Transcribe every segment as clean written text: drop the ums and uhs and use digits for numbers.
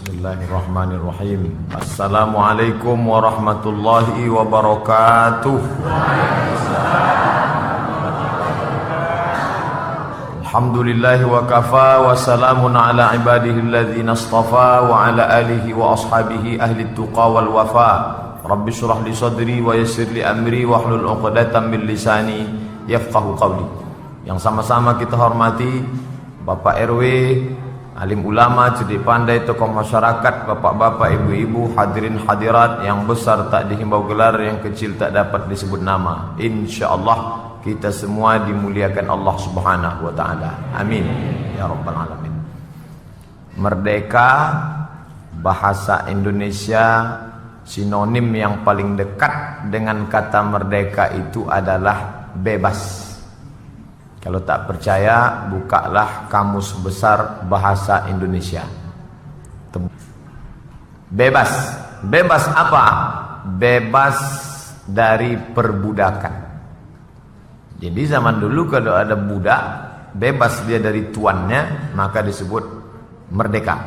Bismillahirrahmanirrahim. Assalamualaikum warahmatullahi wabarakatuh. Alhamdulillahi wa kafa wa salamun ala ibadihi alladhina istafa wa ala alihi wa ashabihi ahli tuqa wal wafa. Rabbi shrah li sadri wa yassir li amri wa hlul 'uqdatam min lisani yafqahu qawli. Yang sama-sama kita hormati Bapak RW, alim ulama, cerdik pandai, tokoh masyarakat, bapak-bapak, ibu-ibu, hadirin hadirat, yang besar tak dihimbau gelar, yang kecil tak dapat disebut nama. InsyaAllah kita semua dimuliakan Allah Subhanahu wa ta'ala. Amin ya rabbal alamin. Merdeka, bahasa Indonesia, sinonim yang paling dekat dengan kata merdeka itu adalah bebas. Kalau tak percaya, bukalah Kamus Besar Bahasa Indonesia. Bebas. Bebas apa? Bebas dari perbudakan. Jadi zaman dulu kalau ada budak, bebas dia dari tuannya, maka disebut merdeka.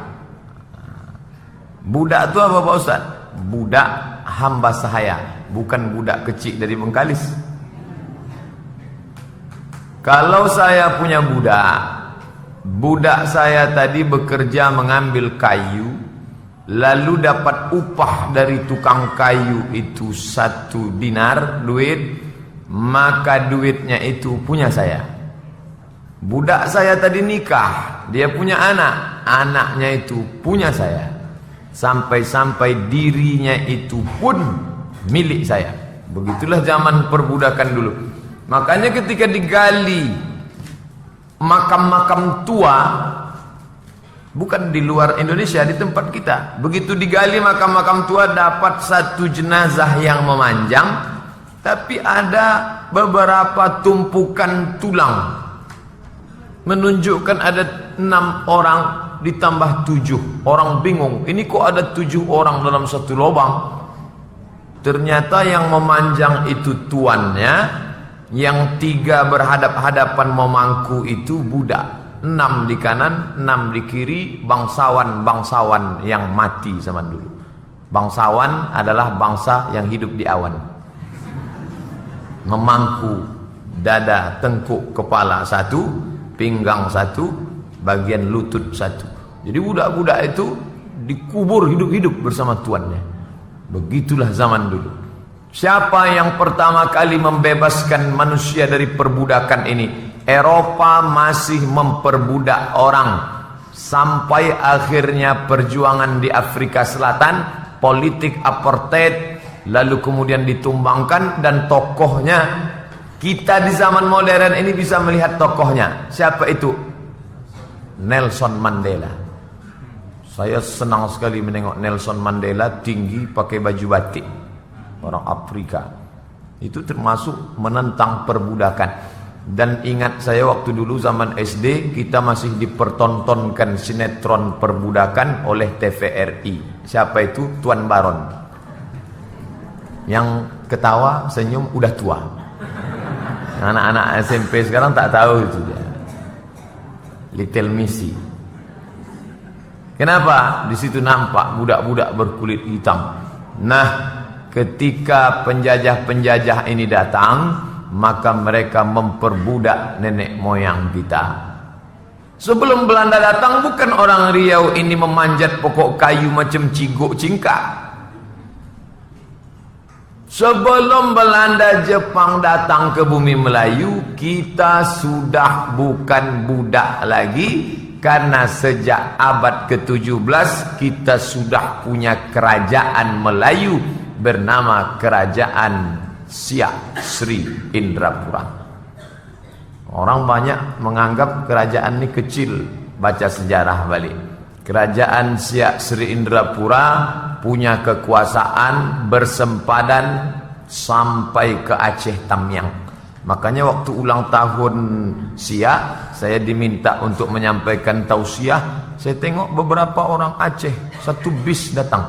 Budak itu apa Pak Ustaz? Budak hamba sahaya, bukan budak kecil dari Bengkalis. Kalau saya punya budak, budak saya tadi bekerja mengambil kayu, lalu dapat upah dari tukang kayu itu 1 dinar duit, maka duitnya itu punya saya. Budak saya tadi nikah, dia punya anak, anaknya itu punya saya. Sampai-sampai dirinya itu pun milik saya. Begitulah zaman perbudakan dulu. Makanya ketika digali makam-makam tua, bukan di luar Indonesia, di tempat kita, begitu digali makam-makam tua, dapat 1 jenazah yang memanjang, tapi ada beberapa tumpukan tulang, menunjukkan ada 6 orang ditambah 7. Orang bingung, ini kok ada 7 orang dalam satu lubang? Ternyata yang memanjang itu tuannya, yang 3 berhadap-hadapan memangku itu budak. 6 di kanan, 6 di kiri, bangsawan-bangsawan yang mati zaman dulu. Bangsawan adalah bangsa yang hidup di awan. Memangku, dada, tengkuk, kepala 1, pinggang 1, bagian lutut 1. Jadi budak-budak itu dikubur hidup-hidup bersama tuannya. Begitulah zaman dulu. Siapa yang pertama kali membebaskan manusia dari perbudakan ini? Eropa masih memperbudak orang. Sampai akhirnya perjuangan di Afrika Selatan, politik apartheid, lalu kemudian ditumbangkan, dan tokohnya, kita di zaman modern ini bisa melihat tokohnya. Siapa itu? Nelson Mandela. Saya senang sekali menengok Nelson Mandela tinggi pakai baju batik. Orang Afrika itu termasuk menentang perbudakan. Dan ingat saya waktu dulu zaman SD, kita masih dipertontonkan sinetron perbudakan oleh TVRI. Siapa itu? Tuan Baron. Yang ketawa senyum udah tua. Anak-anak SMP sekarang tak tahu itu dia. Little Missy. Kenapa? Di situ nampak budak-budak berkulit hitam. Nah, ketika penjajah-penjajah ini datang, maka mereka memperbudak nenek moyang kita. Sebelum Belanda datang, bukan orang Riau ini memanjat pokok kayu macam ciguk cingkak. Sebelum Belanda Jepang datang ke bumi Melayu, kita sudah bukan budak lagi. Karena sejak abad ke-17 kita sudah punya kerajaan Melayu bernama Kerajaan Siak Sri Indrapura. Orang banyak menganggap kerajaan ini kecil. Baca sejarah balik. Kerajaan Siak Sri Indrapura punya kekuasaan bersempadan sampai ke Aceh Tamiang. Makanya waktu ulang tahun Siak, saya diminta untuk menyampaikan tausiah. Saya tengok beberapa orang Aceh, 1 bis datang.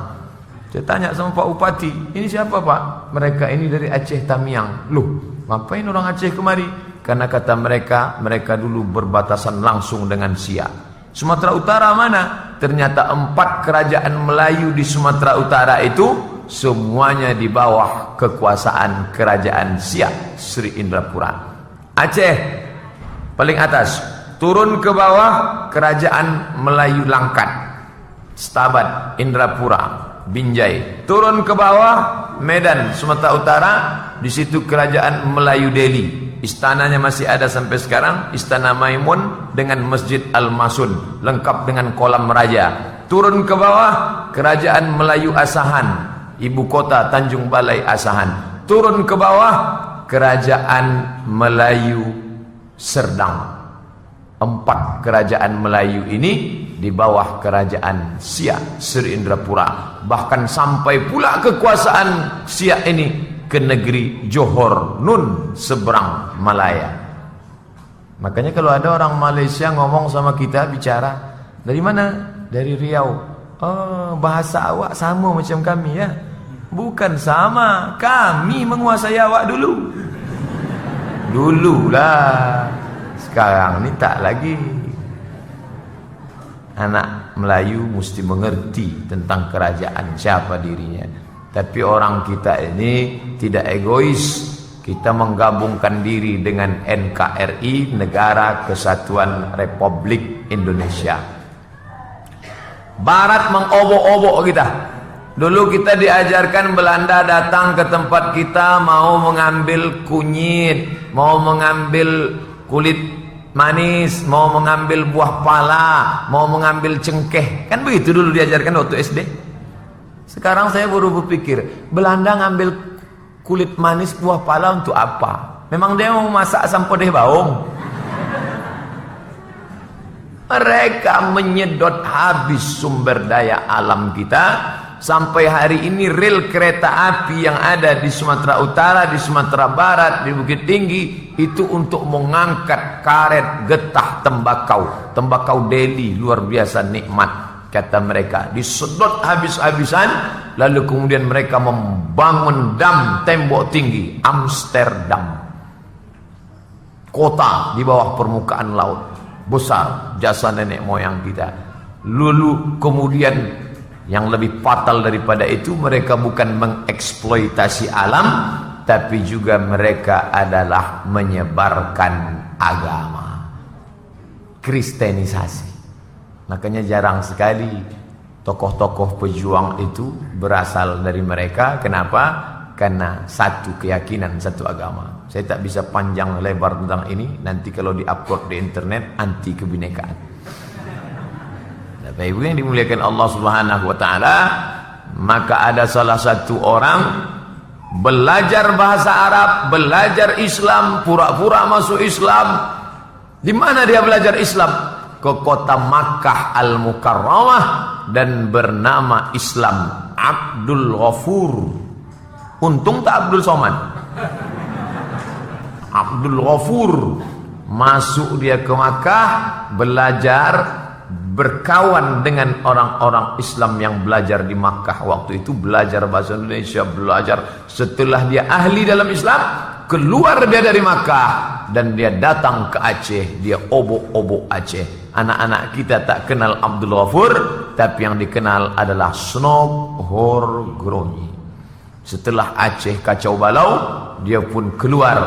Saya tanya sama Pak Upati, ini siapa Pak? Mereka ini dari Aceh Tamiang. Loh, ngapain orang Aceh kemari? Karena kata mereka, mereka dulu berbatasan langsung dengan Siak. Sumatera Utara mana? ternyata 4 kerajaan Melayu di Sumatera Utara itu semuanya di bawah kekuasaan kerajaan Siak Sri Indrapura. Aceh paling atas, turun ke bawah kerajaan Melayu Langkat, Stabat, Indrapura, Binjai. Turun ke bawah Medan, Sumatera Utara, di situ kerajaan Melayu Delhi. Istananya masih ada sampai sekarang, Istana Maimun dengan Masjid Al-Masun, lengkap dengan kolam raja. Turun ke bawah kerajaan Melayu Asahan, ibu kota Tanjung Balai Asahan. Turun ke bawah kerajaan Melayu Serdang. 4 kerajaan Melayu ini di bawah kerajaan Siak Sri Indrapura. Bahkan sampai pula kekuasaan Siak ini ke negeri Johor Nun seberang Malaya. Makanya kalau ada orang Malaysia ngomong sama kita, bicara, dari mana? Dari Riau. Oh, bahasa awak sama macam kami ya? Bukan sama, kami menguasai awak dulu. Dululah, sekarang ni tak lagi. Anak Melayu mesti mengerti tentang kerajaan, siapa dirinya. Tapi orang kita ini tidak egois. Kita menggabungkan diri dengan NKRI, Negara Kesatuan Republik Indonesia. Barat mengobok-obok kita. Dulu kita diajarkan Belanda datang ke tempat kita, mau mengambil kunyit, mau mengambil kulit manis, mau mengambil buah pala, mau mengambil cengkeh. Kan begitu dulu diajarkan waktu SD. Sekarang saya baru berpikir, Belanda ngambil kulit manis buah pala untuk apa? Memang dia mau masak asam pedih baung? Mereka menyedot habis sumber daya alam kita. Sampai hari ini rel kereta api yang ada di Sumatera Utara, di Sumatera Barat, di Bukit Tinggi, itu untuk mengangkat karet getah tembakau. Tembakau Delhi luar biasa nikmat. Kata mereka, disedot habis-habisan, lalu kemudian mereka membangun dam tembok tinggi, Amsterdam, kota di bawah permukaan laut, besar, jasa nenek moyang kita. Lalu kemudian yang lebih fatal daripada itu, mereka bukan mengeksploitasi alam, tapi juga mereka adalah menyebarkan agama, kristenisasi. Makanya jarang sekali tokoh-tokoh pejuang itu berasal dari mereka. Kenapa? Karena satu keyakinan, satu agama. Saya tak bisa panjang lebar tentang ini. Nanti kalau diupload di internet, anti kebinekaan. Bapak Ibu yang dimuliakan Allah Subhanahu wa taala, maka ada salah satu orang belajar bahasa Arab, belajar Islam, pura-pura masuk Islam. Di mana dia belajar Islam? Ke kota Makkah Al-Mukarramah, dan bernama Islam Abdul Ghafur. Untung tak Abdul Somad. Abdul Ghafur. Masuk dia ke Makkah, belajar, berkawan dengan orang-orang Islam yang belajar di Makkah waktu itu, belajar bahasa Indonesia, belajar. Setelah dia ahli dalam Islam, keluar dia dari Makkah dan dia datang ke Aceh. Dia obok-obok Aceh. Anak-anak kita tak kenal Abdul Ghafur, tapi yang dikenal adalah Snob Horgroni. Setelah Aceh kacau balau, dia pun keluar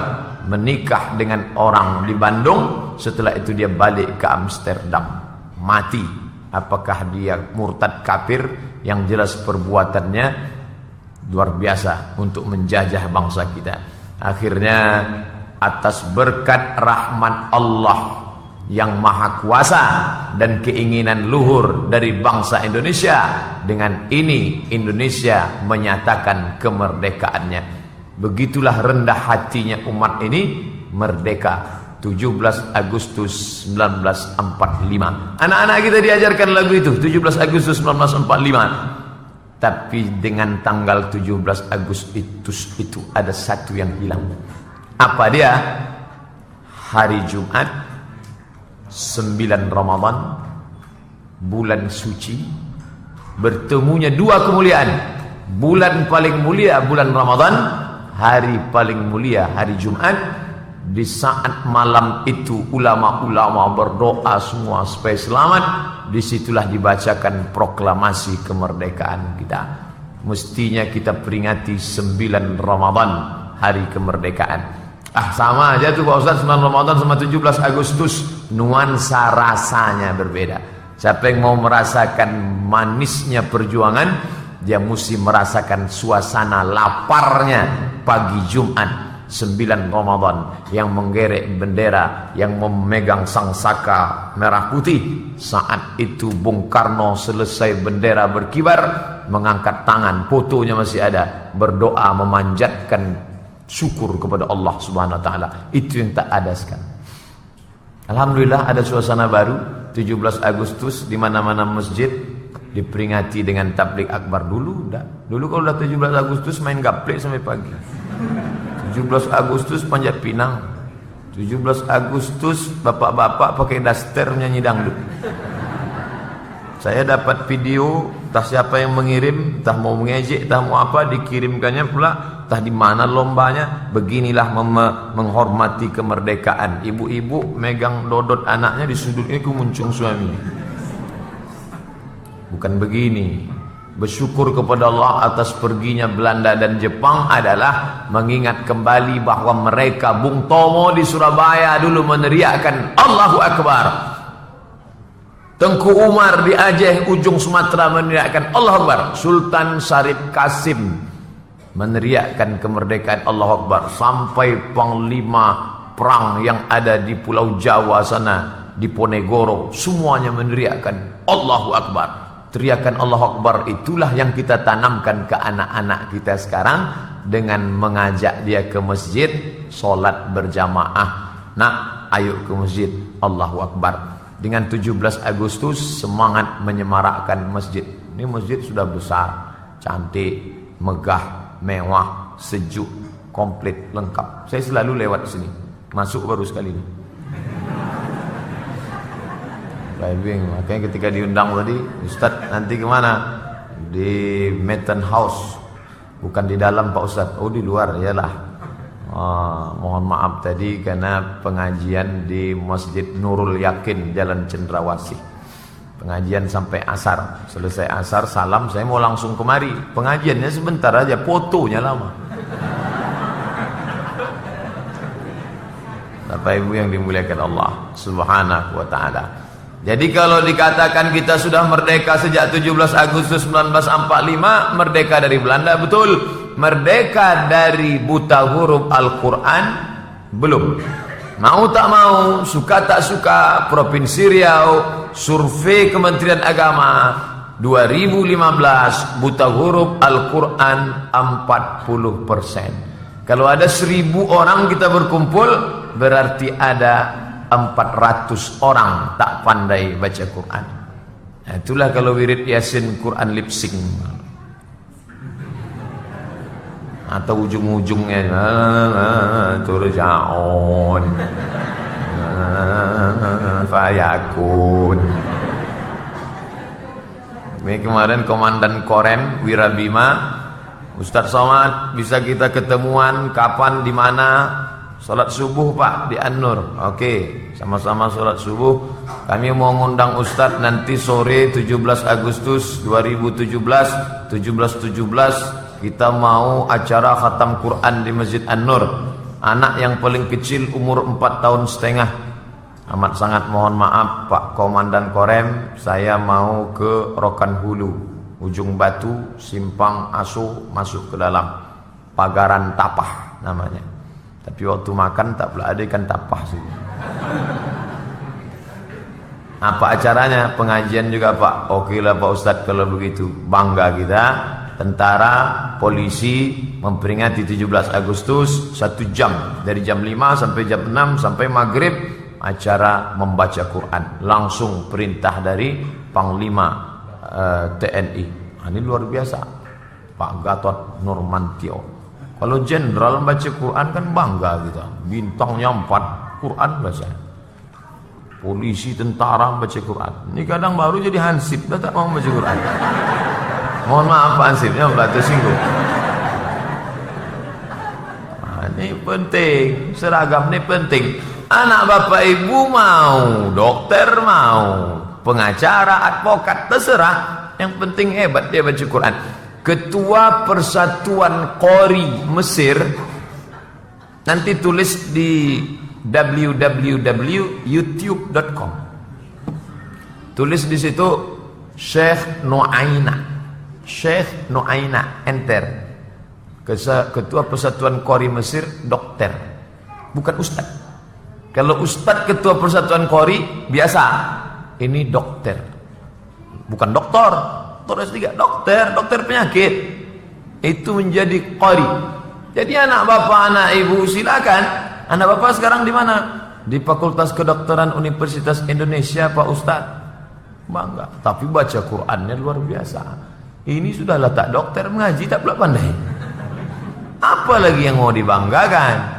menikah dengan orang di Bandung. Setelah itu dia balik ke Amsterdam, mati. Apakah dia murtad kafir? Yang jelas perbuatannya luar biasa untuk menjajah bangsa kita. Akhirnya atas berkat rahmat Allah yang maha kuasa dan keinginan luhur dari bangsa Indonesia, dengan ini Indonesia menyatakan kemerdekaannya. Begitulah rendah hatinya umat ini, merdeka 17 Agustus 1945. Anak-anak kita diajarkan lagu itu 17 Agustus 1945. Tapi dengan tanggal 17 Agustus itu ada satu yang hilang. Apa dia? Hari Jumat 9 Ramadan, bulan suci, bertemunya dua kemuliaan. Bulan paling mulia bulan Ramadan, hari paling mulia hari Jumat, di saat malam itu ulama-ulama berdoa semua supaya selamat. Disitulah dibacakan proklamasi kemerdekaan kita. Mestinya kita peringati 9 Ramadan, hari kemerdekaan. Sama aja tuh Pak Ustaz, 9 Ramadan sama 17 Agustus, nuansa rasanya berbeda. Siapa yang mau merasakan manisnya perjuangan, dia mesti merasakan suasana laparnya pagi Jumat 9 Ramadan, yang menggerek bendera, yang memegang sangsaka merah putih. Saat itu Bung Karno selesai bendera berkibar, mengangkat tangan, fotonya masih ada, berdoa memanjatkan syukur kepada Allah Subhanahu wa taala. Itu yang tak ada sekarang. Alhamdulillah ada suasana baru. 17 Agustus di mana-mana masjid diperingati dengan tablik akbar. Dulu kalau udah 17 Agustus main gaplek sampai pagi. 17 Agustus panjat pinang. 17 Agustus bapak-bapak pakai daster nyanyi dangdut. Saya dapat video, entah siapa yang mengirim, entah mau mengejek, entah mau apa, dikirimkannya pula, entah di mana lombanya. Beginilah menghormati kemerdekaan. Ibu-ibu megang dodot anaknya, di sudutnya kumuncung suami. Bukan begini. Bersyukur kepada Allah atas perginya Belanda dan Jepang adalah mengingat kembali bahwa mereka, Bung Tomo di Surabaya dulu meneriakkan Allahu Akbar. Tengku Umar di Aceh ujung Sumatera meneriakkan Allahu Akbar. Sultan Syarif Kasim meneriakkan kemerdekaan Allahu Akbar. Sampai panglima perang yang ada di Pulau Jawa sana, di Ponegoro, semuanya meneriakkan Allahu Akbar. Teriakan Allahu Akbar itulah yang kita tanamkan ke anak-anak kita sekarang dengan mengajak dia ke masjid, solat berjamaah. Nak, ayo ke masjid, Allahu Akbar. Dengan 17 Agustus semangat menyemarakkan masjid. Ini masjid sudah besar, cantik, megah, mewah, sejuk, komplit, lengkap. Saya selalu lewat sini. Masuk baru sekali ini. Driving, makanya ketika diundang tadi, Ustaz nanti kemana? Di Metten House, bukan di dalam Pak Ustaz. Oh di luar, iyalah. Mohon maaf tadi karena pengajian di Masjid Nurul Yakin, Jalan Cendrawasih. Pengajian sampai asar. Selesai asar, salam, saya mau langsung kemari. Pengajiannya sebentar aja, fotonya lama. Bapak Ibu yang dimuliakan Allah Subhanahu wa taala. Jadi kalau dikatakan kita sudah merdeka sejak 17 Agustus 1945, merdeka dari Belanda, betul. Merdeka dari buta huruf Al-Quran, belum. Mau tak mau, suka tak suka, Provinsi Riau, survei Kementerian Agama 2015, buta huruf Al-Quran 40%. Kalau ada 1000 orang kita berkumpul, berarti ada 400 orang tak pandai baca Quran. Nah, itulah kalau wirid Yasin Quran lip sync. Atau ujung-ujungnya turja'un fayakun. Ini kemarin Komandan Korem Wirabima, Ustadz Somad, bisa kita ketemuan kapan, di mana? Salat subuh Pak di An-Nur. Oke, sama-sama salat subuh. Kami mau ngundang Ustadz nanti sore 17 Agustus 2017, 17 kita mau acara khatam Quran di Masjid An-Nur. Anak yang paling kecil umur 4 tahun setengah. Amat sangat mohon maaf Pak Komandan Korem, saya mau ke Rokan Hulu, Ujung Batu, Simpang Asu, masuk ke dalam Pagaran Tapah namanya. Tapi waktu makan tak pula ada ikan tapah sih. Apa acaranya? Pengajian juga Pak. Oke lah Pak Ustadz kalau begitu. Bangga kita. Tentara, polisi memperingati 17 Agustus 1 jam. Dari jam 5 sampai jam 6 sampai maghrib. Acara membaca Quran. Langsung perintah dari Panglima TNI. Ini luar biasa. Pak Gatot Nurmantio. Kalau jenderal baca Quran kan bangga kita. Bintangnya 4, Quran baca. Polisi, tentara baca Quran. Ini kadang baru jadi hansip, dah tak mau baca Quran. Mohon maaf Pak hansipnya batu singgung. Ini penting, seragam ini penting. Anak bapak ibu mau, dokter mau, pengacara, advokat, terserah. Yang penting hebat dia baca Quran. Ketua Persatuan Qori Mesir, nanti tulis di www.youtube.com. Tulis di situ Syekh Nuaina. Syekh Nuaina, enter. Ketua Persatuan Qori Mesir, dokter, bukan ustad. Kalau ustad ketua Persatuan Qori biasa, ini dokter, bukan doktor. Dokter S3, dokter penyakit. Itu menjadi qori. Jadi anak bapak, anak ibu silakan. Anak bapak sekarang di mana? Di Fakultas Kedokteran Universitas Indonesia, Pak Ustaz. Bangga. Tapi baca Qurannya luar biasa. Ini sudah letak dokter, mengaji tak pula pandai. Apa lagi yang mau dibanggakan?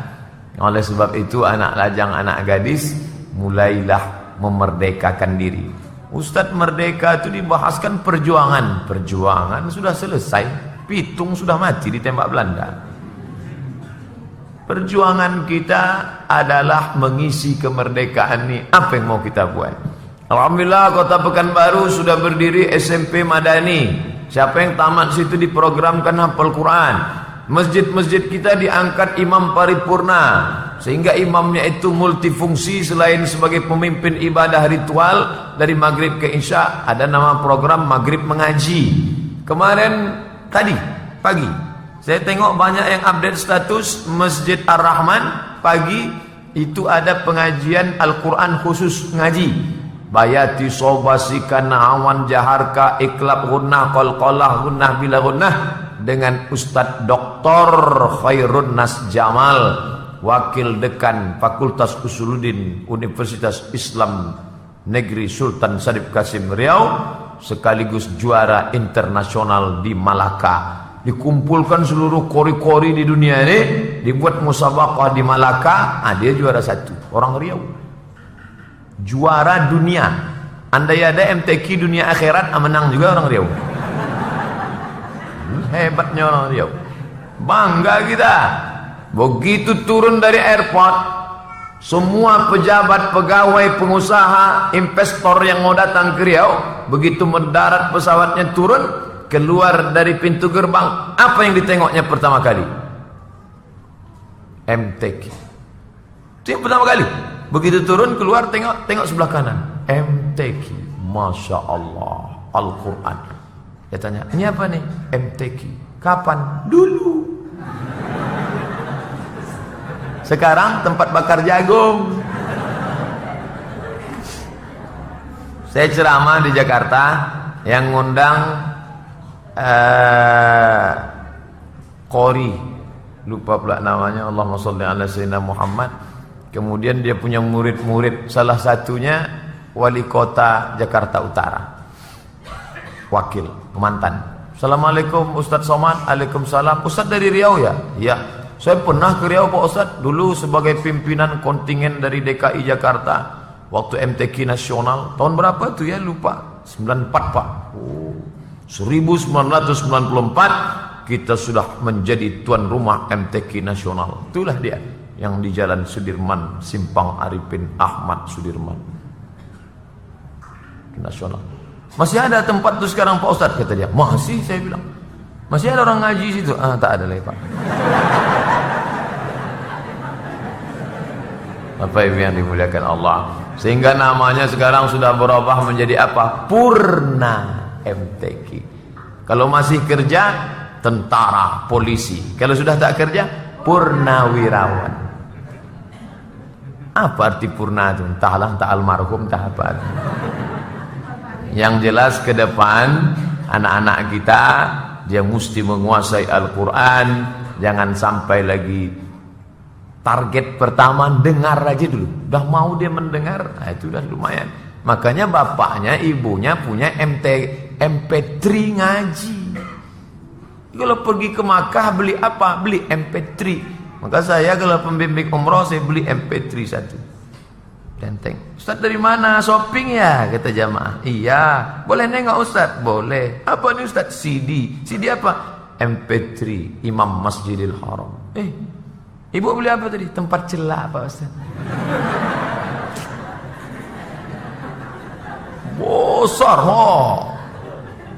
Oleh sebab itu anak lajang, anak gadis, mulailah memerdekakan diri. Ustadz merdeka itu dibahaskan perjuangan. Perjuangan sudah selesai. Pitung sudah mati ditembak Belanda. Perjuangan kita adalah mengisi kemerdekaan ini. Apa yang mau kita buat? Alhamdulillah Kota Pekanbaru sudah berdiri SMP Madani. Siapa yang tamat situ diprogramkan hafal Quran. Masjid-masjid kita diangkat imam paripurna, sehingga imamnya itu multifungsi. Selain sebagai pemimpin ibadah ritual dari maghrib ke isya, ada nama program maghrib mengaji. Kemarin tadi pagi saya tengok banyak yang update status Masjid Ar-Rahman. Pagi itu ada pengajian Al-Quran khusus ngaji. Bayati sobasikan awan jaharka iklab gunnah qalqalah gunnah bila gunnah, dengan Ustadz Dr. Khairun Nas Jamal, Wakil Dekan Fakultas Usuluddin Universitas Islam Negeri Sultan Syarif Qasim Riau, sekaligus juara internasional di Malaka. Dikumpulkan seluruh kori-kori di dunia ini, dibuat musabaqah di Malaka. Dia juara 1, orang Riau, juara dunia. Andai ada MTQ dunia akhirat, menang juga orang Riau. Hebatnya orang Riau. Bangga kita. Begitu turun dari airport, semua pejabat, pegawai, pengusaha, investor yang mau datang ke Riau, begitu mendarat pesawatnya turun, keluar dari pintu gerbang, apa yang ditengoknya pertama kali? MTQ. Itu yang pertama kali. Begitu turun keluar, tengok sebelah kanan, MTQ. Masya Allah, Al-Quran. Dia tanya, ini apa nih? MTQ. Kapan? Dulu. Sekarang tempat bakar jagung. Saya ceramah di Jakarta, yang ngundang Qori, lupa pula namanya, Allahumma sholli ala sayyidina Muhammad. Kemudian dia punya murid-murid, salah satunya wali kota Jakarta Utara, wakil mantan. Assalamualaikum Ustadz Somad. Waalaikumsalam. Ustadz dari Riau ya? Iya. Saya pernah ke Riau Pak Ustadz, dulu sebagai pimpinan kontingen dari DKI Jakarta waktu MTQ nasional. Tahun berapa tuh ya, lupa. 94 Pak. 1994 kita sudah menjadi tuan rumah MTQ nasional. Itulah dia yang di Jalan Sudirman, Simpang Arifin Ahmad Sudirman nasional. Masih ada tempat tuh sekarang Pak Ustadz, kata dia. Masih, saya bilang. Masih ada orang ngaji situ? Tak ada lagi Pak. Bapak Ibu yang dimuliakan Allah, sehingga namanya sekarang sudah berubah menjadi apa? Purna MTQ. Kalau masih kerja, tentara, polisi. Kalau sudah tak kerja, purnawirawan. Apa arti purna itu? Entahlah, entah almarhum, entah apa. Yang jelas ke depan anak-anak kita, dia mesti menguasai Al-Quran. Jangan sampai lagi target pertama dengar aja dulu. Udah mau dia mendengar, itu udah lumayan. Makanya bapaknya, ibunya punya MP3 ngaji. Kalau pergi ke Makkah beli apa? Beli MP3. Maka saya kalau pembimbing umroh, saya beli MP3 1. Tenteng. Ustaz dari mana? Shopping ya? Kata jamaah. Iya. Boleh nengok Ustaz? Boleh. Apa nih Ustaz? CD. CD apa? MP3 Imam Masjidil Haram. Ibu beli apa tadi? Tempat celak Pak Ustaz. Besar,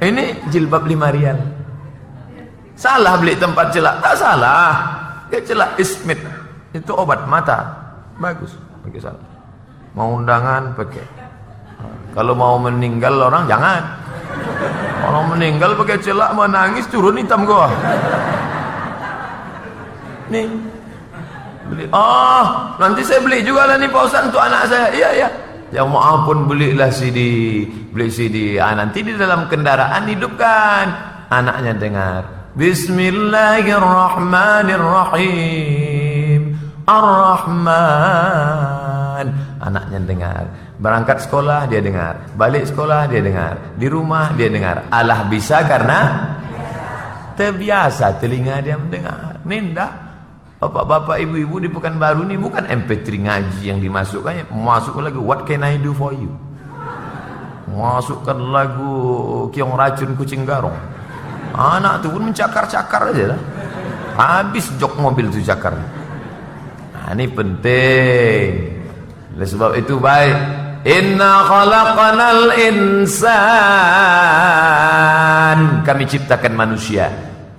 ini jilbab 5 rial. Salah beli tempat celak? Tak salah. Ya celak Ismit. Itu obat mata. Bagus. Pakai salah. Mau undangan pakai. Kalau mau meninggal orang jangan. Kalau meninggal pakai celak menangis turun hitam gua. Nih. Beli. Oh, nanti saya beli juga lah nih Pak Ustaz untuk anak saya. Iya, iya. Ya maaf pun belilah CD, beli CD. Nanti di dalam kendaraan hidupkan, anaknya dengar. Bismillahirrahmanirrahim. Ar-Rahman. Anaknya dengar. Berangkat sekolah dia dengar, balik sekolah dia dengar, di rumah dia dengar. Allah bisa karena terbiasa telinga dia mendengar. Ninda. Bapak-bapak, ibu-ibu di Pekanbaru ini bukan MP3 ngaji yang dimasukkannya, masukkan lagu What Can I Do For You, masukkan lagu Kiong Racun Kucing Garong. Anak tu pun mencakar-cakar aja lah. Habis jok mobil tu cakar. Nah, ini penting. Oleh sebab itu baik. Inna khalaqanal insan, kami ciptakan manusia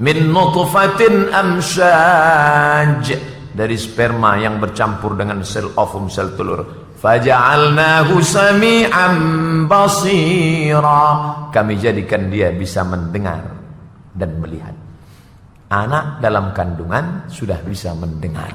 min nutfatin amsyaj, dari sperma yang bercampur dengan sel ovum, sel telur. Faja'alnahu sami'an basira, kami jadikan dia bisa mendengar dan melihat. Anak dalam kandungan sudah bisa mendengar.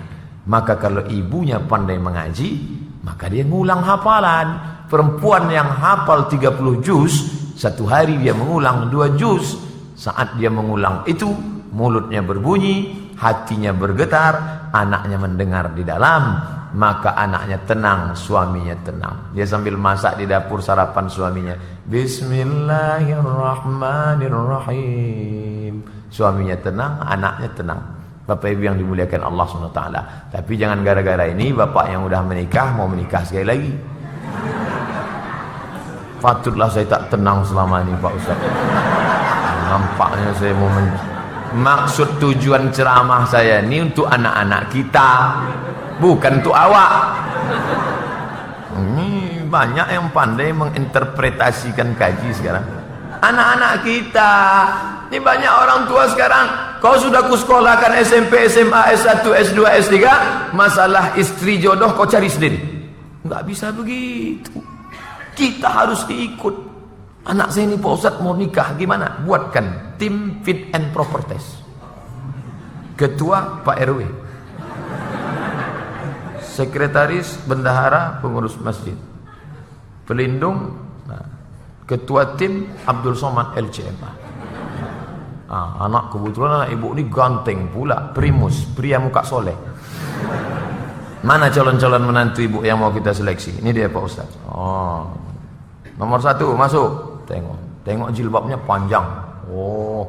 Maka kalau ibunya pandai mengaji, maka dia ngulang hafalan. Perempuan yang hafal 30 juz, satu hari dia mengulang 2 juz. Saat dia mengulang itu, mulutnya berbunyi, hatinya bergetar, anaknya mendengar di dalam, maka anaknya tenang, suaminya tenang. Dia sambil masak di dapur sarapan suaminya, Bismillahirrahmanirrahim. Suaminya tenang, anaknya tenang. Bapak Ibu yang dimuliakan Allah SWT. Tapi jangan gara-gara ini bapak yang udah menikah mau menikah sekali lagi. Patutlah saya tak tenang selama ini Pak Ustaz. Nampaknya saya mau maksud tujuan ceramah saya ini untuk anak-anak kita, bukan untuk awak. Ini banyak yang pandai menginterpretasikan kaji sekarang. Anak-anak kita, ini banyak orang tua sekarang. Kau sudah kusekolahkan SMP, SMA, S1, S2, S3, masalah istri jodoh kau cari sendiri. Enggak bisa begitu. Kita harus diikut. Anak saya ini Pak Ustaz mau nikah, gimana? Buatkan tim fit and proper test. Ketua Pak RW, sekretaris bendahara pengurus masjid, pelindung, ketua tim Abdul Somad LCMA. Anak kebetulan anak ibu ini ganteng pula, primus, pria muka soleh. Mana calon-calon menantu ibu yang mau kita seleksi? Ini dia Pak Ustaz. Nomor 1 masuk. Tengok jilbabnya panjang. Oh,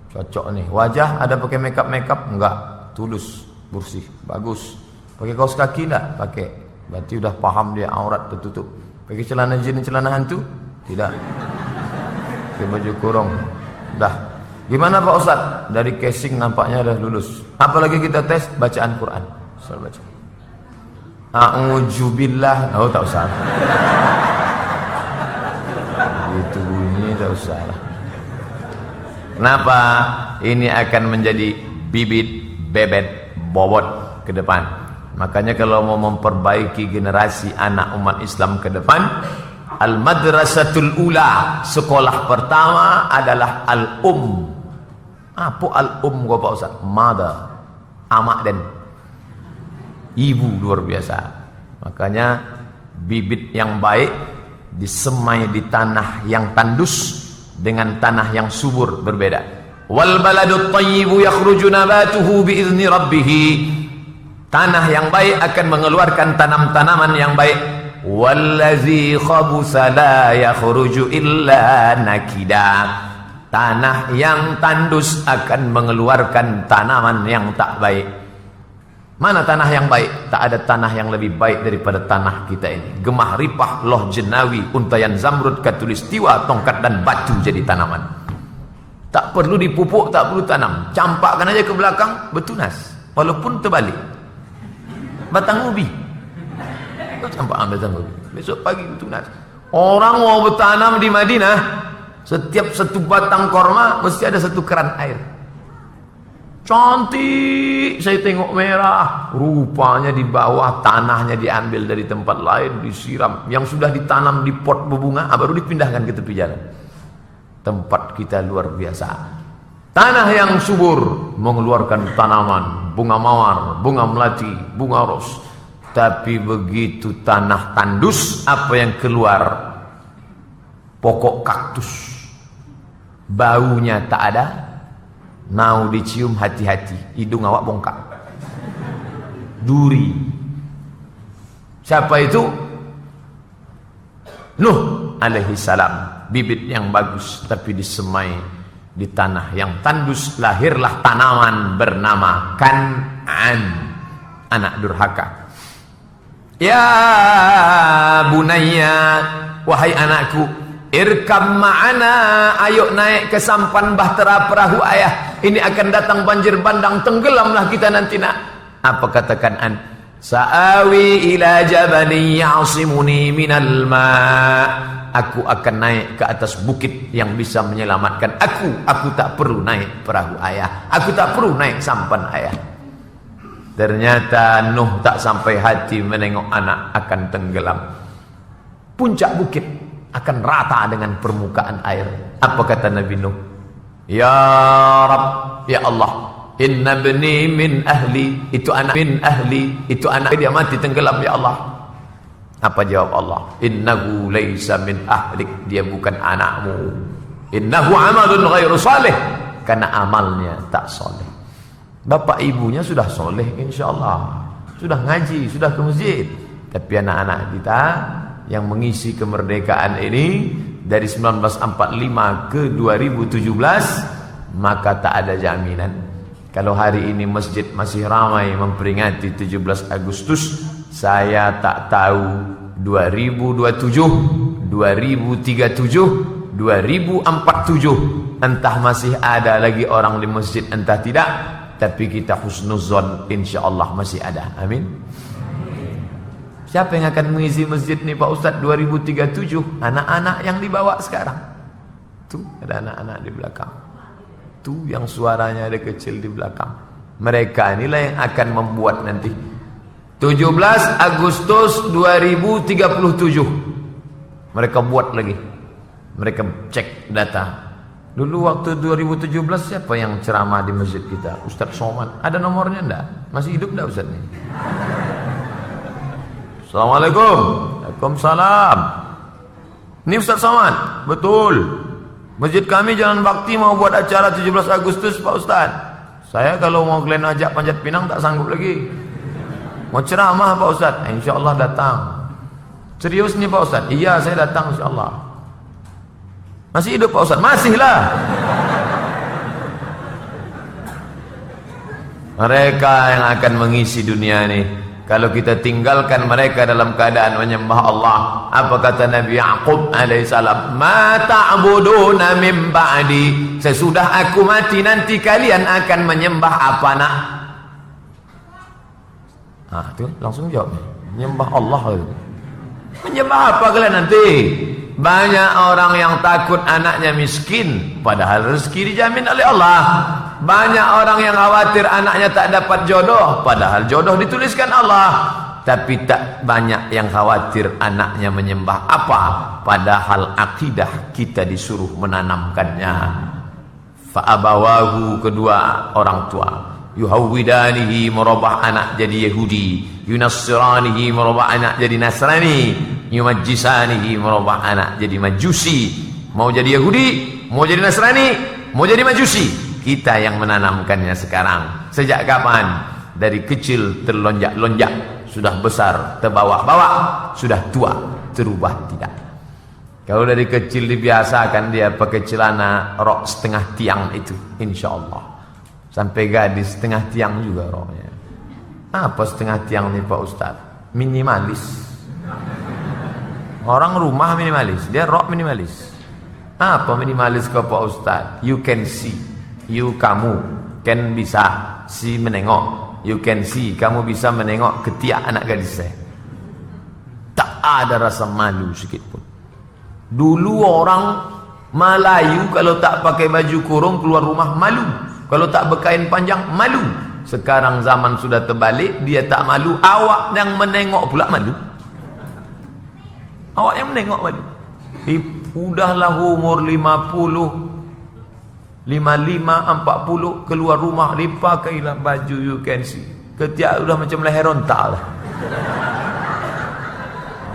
cocok nih. Wajah ada pakai makeup? Enggak, tulus, bersih, bagus. Pakai kaos kaki enggak? Pakai. Berarti udah paham dia aurat tertutup. Pakai celana jeans, celana hantu? Tidak. Pakai baju kurung. Dah. Gimana Pak Ustaz? Dari casing nampaknya udah lulus. Apalagi kita tes bacaan Quran. Saya baca. A'udzubillah. Oh, tak usah. Itu bunyi tak usah lah. Kenapa? Ini akan menjadi bibit, bebet, bobot ke depan. Makanya kalau mau memperbaiki generasi anak umat Islam ke depan, al-madrasatul ula, sekolah pertama adalah al-um. Apa al-um gua Pak Ustaz? Mother, amak dan ibu, luar biasa. Makanya bibit yang baik disemai di tanah yang tandus dengan tanah yang subur berbeda. Wal baladut thayyibu yakhruju nabatuhu biizni rabbih. Tanah yang baik akan mengeluarkan tanam-tanaman yang baik. Wallazi khabusa la yakhruju illa nakida. Tanah yang tandus akan mengeluarkan tanaman yang tak baik. Mana tanah yang baik? Tak ada tanah yang lebih baik daripada tanah kita ini. Gemah ripah, loh jenawi, untayan zamrud, katulistiwa, tongkat dan batu jadi tanaman. Tak perlu dipupuk, tak perlu tanam. Campakkan aja ke belakang, bertunas. Walaupun terbalik. batang ubi. Campak batang ubi. Besok pagi tunas. Orang mau bertanam di Madinah, setiap satu batang korma mesti ada satu keran air. Cantik, saya tengok merah. Rupanya di bawah tanahnya diambil dari tempat lain, disiram. Yang sudah ditanam di pot berbunga, baru dipindahkan ke tepi jalan. Tempat kita luar biasa. Tanah yang subur mengeluarkan tanaman, bunga mawar, bunga melati, bunga ros. Tapi begitu tanah tandus, apa yang keluar? Pokok kaktus. Baunya tak ada. Mau dicium hati-hati, hidung awak bongkak. Duri. Siapa itu? Nuh alaihi salam. Bibit yang bagus tapi disemai di tanah yang tandus, lahirlah tanaman bernama Kan'an, anak durhaka. Ya bunayya, wahai anakku, irkam ma'ana, ayo naik ke sampan bahtera perahu ayah. Ini akan datang banjir bandang, tenggelamlah kita nanti nak. Apa kata Kan'an? Sa'awi ila jabalin ya'simuni minal ma'. Aku akan naik ke atas bukit yang bisa menyelamatkan aku. Aku tak perlu naik perahu ayah. Aku tak perlu naik sampan ayah. Ternyata Nuh tak sampai hati menengok anak akan tenggelam. Puncak bukit akan rata dengan permukaan air. Apa kata Nabi Nuh? Ya Rabb, ya Allah, inna bni min ahli, itu anak min ahli, itu anak dia mati tenggelam ya Allah. Apa jawab Allah? Innahu laysa min ahlik, dia bukan anakmu. Innahu amalun ghairu salih, karena amalnya tak soleh. Bapak ibunya sudah soleh insyaallah, sudah ngaji, sudah ke masjid. Tapi anak-anak kita yang mengisi kemerdekaan ini dari 1945 ke 2017, maka tak ada jaminan. Kalau hari ini masjid masih ramai memperingati 17 Agustus, saya tak tahu 2027, 2037, 2047 entah masih ada lagi orang di masjid entah tidak. Tapi kita husnuzon, insyaallah masih ada. Amin. Siapa yang akan mengisi masjid nih Pak Ustadz 2037? Anak-anak yang dibawa sekarang. Tuh ada anak-anak di belakang. Tuh yang suaranya ada kecil di belakang. Mereka inilah yang akan membuat nanti 17 Agustus 2037. Mereka buat lagi. Mereka cek data. Dulu waktu 2017 siapa yang ceramah di masjid kita? Ustadz Somad. Ada nomornya enggak? Masih hidup enggak Ustadz nih? Assalamualaikum. Waalaikumsalam. Ini Ustadz Somad? Betul. Masjid kami Jalan Bakti mau buat acara 17 Agustus Pak Ustadz. Saya kalau mau kalian ajak panjat pinang tak sanggup lagi. Mau ceramah Pak Ustadz? InsyaAllah datang. Serius nih Pak Ustadz? Iya saya datang insyaAllah. Masih hidup Pak Ustadz? Masih lah. Mereka yang akan mengisi dunia ini. Kalau kita tinggalkan mereka dalam keadaan menyembah Allah, apa kata Nabi Yaqub alaihissalam? Ma ta'buduna min ba'di, sesudah aku mati nanti kalian akan menyembah apa nak? Ah, tu langsung jawab. Menyembah Allah itu. Menyembah apa kalian nanti? Banyak orang yang takut anaknya miskin, padahal rezeki dijamin oleh Allah. Banyak orang yang khawatir anaknya tak dapat jodoh, padahal jodoh dituliskan Allah. Tapi tak banyak yang khawatir anaknya menyembah apa, padahal akidah kita disuruh menanamkannya. Fa'abawahu, kedua orang tua, yuhawwidanihi, merubah anak jadi Yahudi, yunassiranihi, merubah anak jadi Nasrani, yumajjisanihi, merubah anak jadi Majusi. Mau jadi Yahudi, mau jadi Nasrani, mau jadi Majusi. Kita yang menanamkannya sekarang. Sejak kapan? Dari kecil terlonjak-lonjak, sudah besar terbawa-bawa, sudah tua terubah tidak. Kalau dari kecil dibiasakan dia pakai celana rok setengah tiang itu, insya Allah sampai gadis setengah tiang juga roknya. Apa setengah tiang nih Pak Ustadz? Minimalis. Orang rumah minimalis, dia rok minimalis. Apa minimalis ke Pak Ustadz? You can see, you kamu, can bisa, si menengok, you can see, kamu bisa menengok ketiak anak gadis saya. Tak ada rasa malu sedikit pun. Dulu orang Melayu kalau tak pakai baju kurung keluar rumah malu, kalau tak berkain panjang malu. Sekarang zaman sudah terbalik, dia tak malu, awak yang menengok pula malu. Awak yang menengok malu. Udahlah umur 50, 55, 40, keluar rumah dipakailah baju you can see. Ketiak udah macam leher onta lah.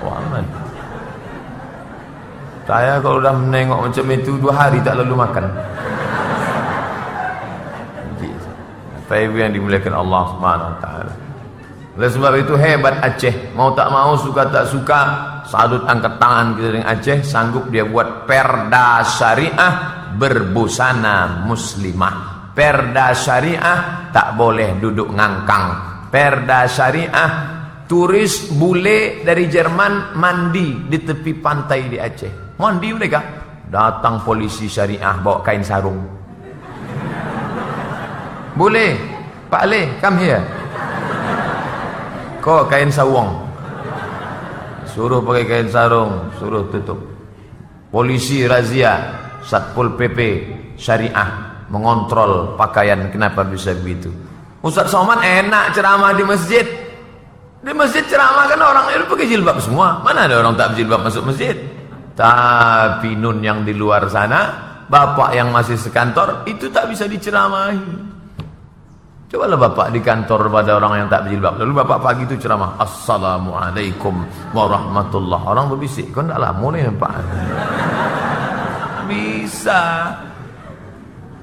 Awak malu. Saya kalau dah menengok macam itu 2 hari tak lalu makan. Bapak Ibu yang dimuliakan Allah Subhanahu wa taala. Oleh sebab itu hebat Aceh. Mau tak mau, suka tak suka, salut angkat tangan kita dengan Aceh, sanggup dia buat perda syariah berbusana muslimah. Perda syariah tak boleh duduk ngangkang. Perda syariah turis bule dari Jerman mandi di tepi pantai di Aceh. Mandi mereka, datang polisi syariah bawa kain sarung. Boleh, Pak Le, come here. Kau kain sawong. Suruh pakai kain sarung, suruh tutup. Polisi razia, Satpol PP syariah mengontrol pakaian, kenapa bisa begitu? Ustaz Somad enak ceramah di masjid. Di masjid ceramah kan orang itu pakai jilbab semua. Mana ada orang tak berjilbab masuk masjid? Tapi nun yang di luar sana, bapak yang masih sekantor, itu tak bisa diceramahi. Cobalah bapak di kantor pada orang yang tak berjilbab, lalu bapak pagi itu ceramah, Assalamualaikum warahmatullah. Orang berbisik, kau tak lama ni nampak. Bisa.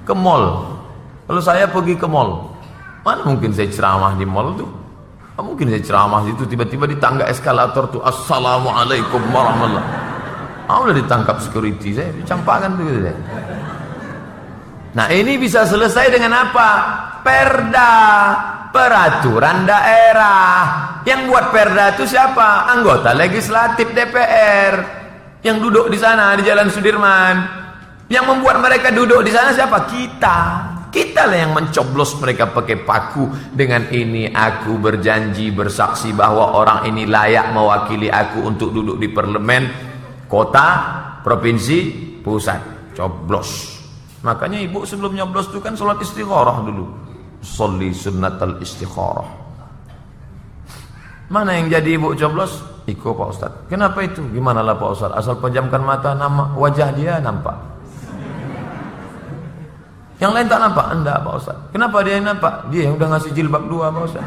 Ke mall. Kalau saya pergi ke mall, mana mungkin saya ceramah di mall tu? Mungkin saya ceramah itu tiba-tiba di tangga eskalator tu, Assalamualaikum warahmatullah. Udah ditangkap security, saya dicampakkan tu. Nah, ini bisa selesai dengan apa? Perda, peraturan daerah. Yang buat perda itu siapa? Anggota legislatif DPR yang duduk di sana di Jalan Sudirman. Yang membuat mereka duduk di sana siapa? Kita. Kita lah yang mencoblos mereka pakai paku. Dengan ini aku berjanji bersaksi bahwa orang ini layak mewakili aku untuk duduk di parlemen, kota, provinsi, pusat. Coblos. Makanya ibu sebelum nyoblos itu kan sholat istikharah dulu. Sholli sunnatal istikharah. Mana yang jadi ibu coblos? Iko Pak Ustaz. Kenapa itu? Gimana lah Pak Ustaz? Asal pejamkan mata, nama wajah dia nampak. Yang lain tak nampak? Enggak Pak Ustaz. Kenapa dia yang nampak? Dia yang udah ngasih jilbab 2 Pak Ustaz.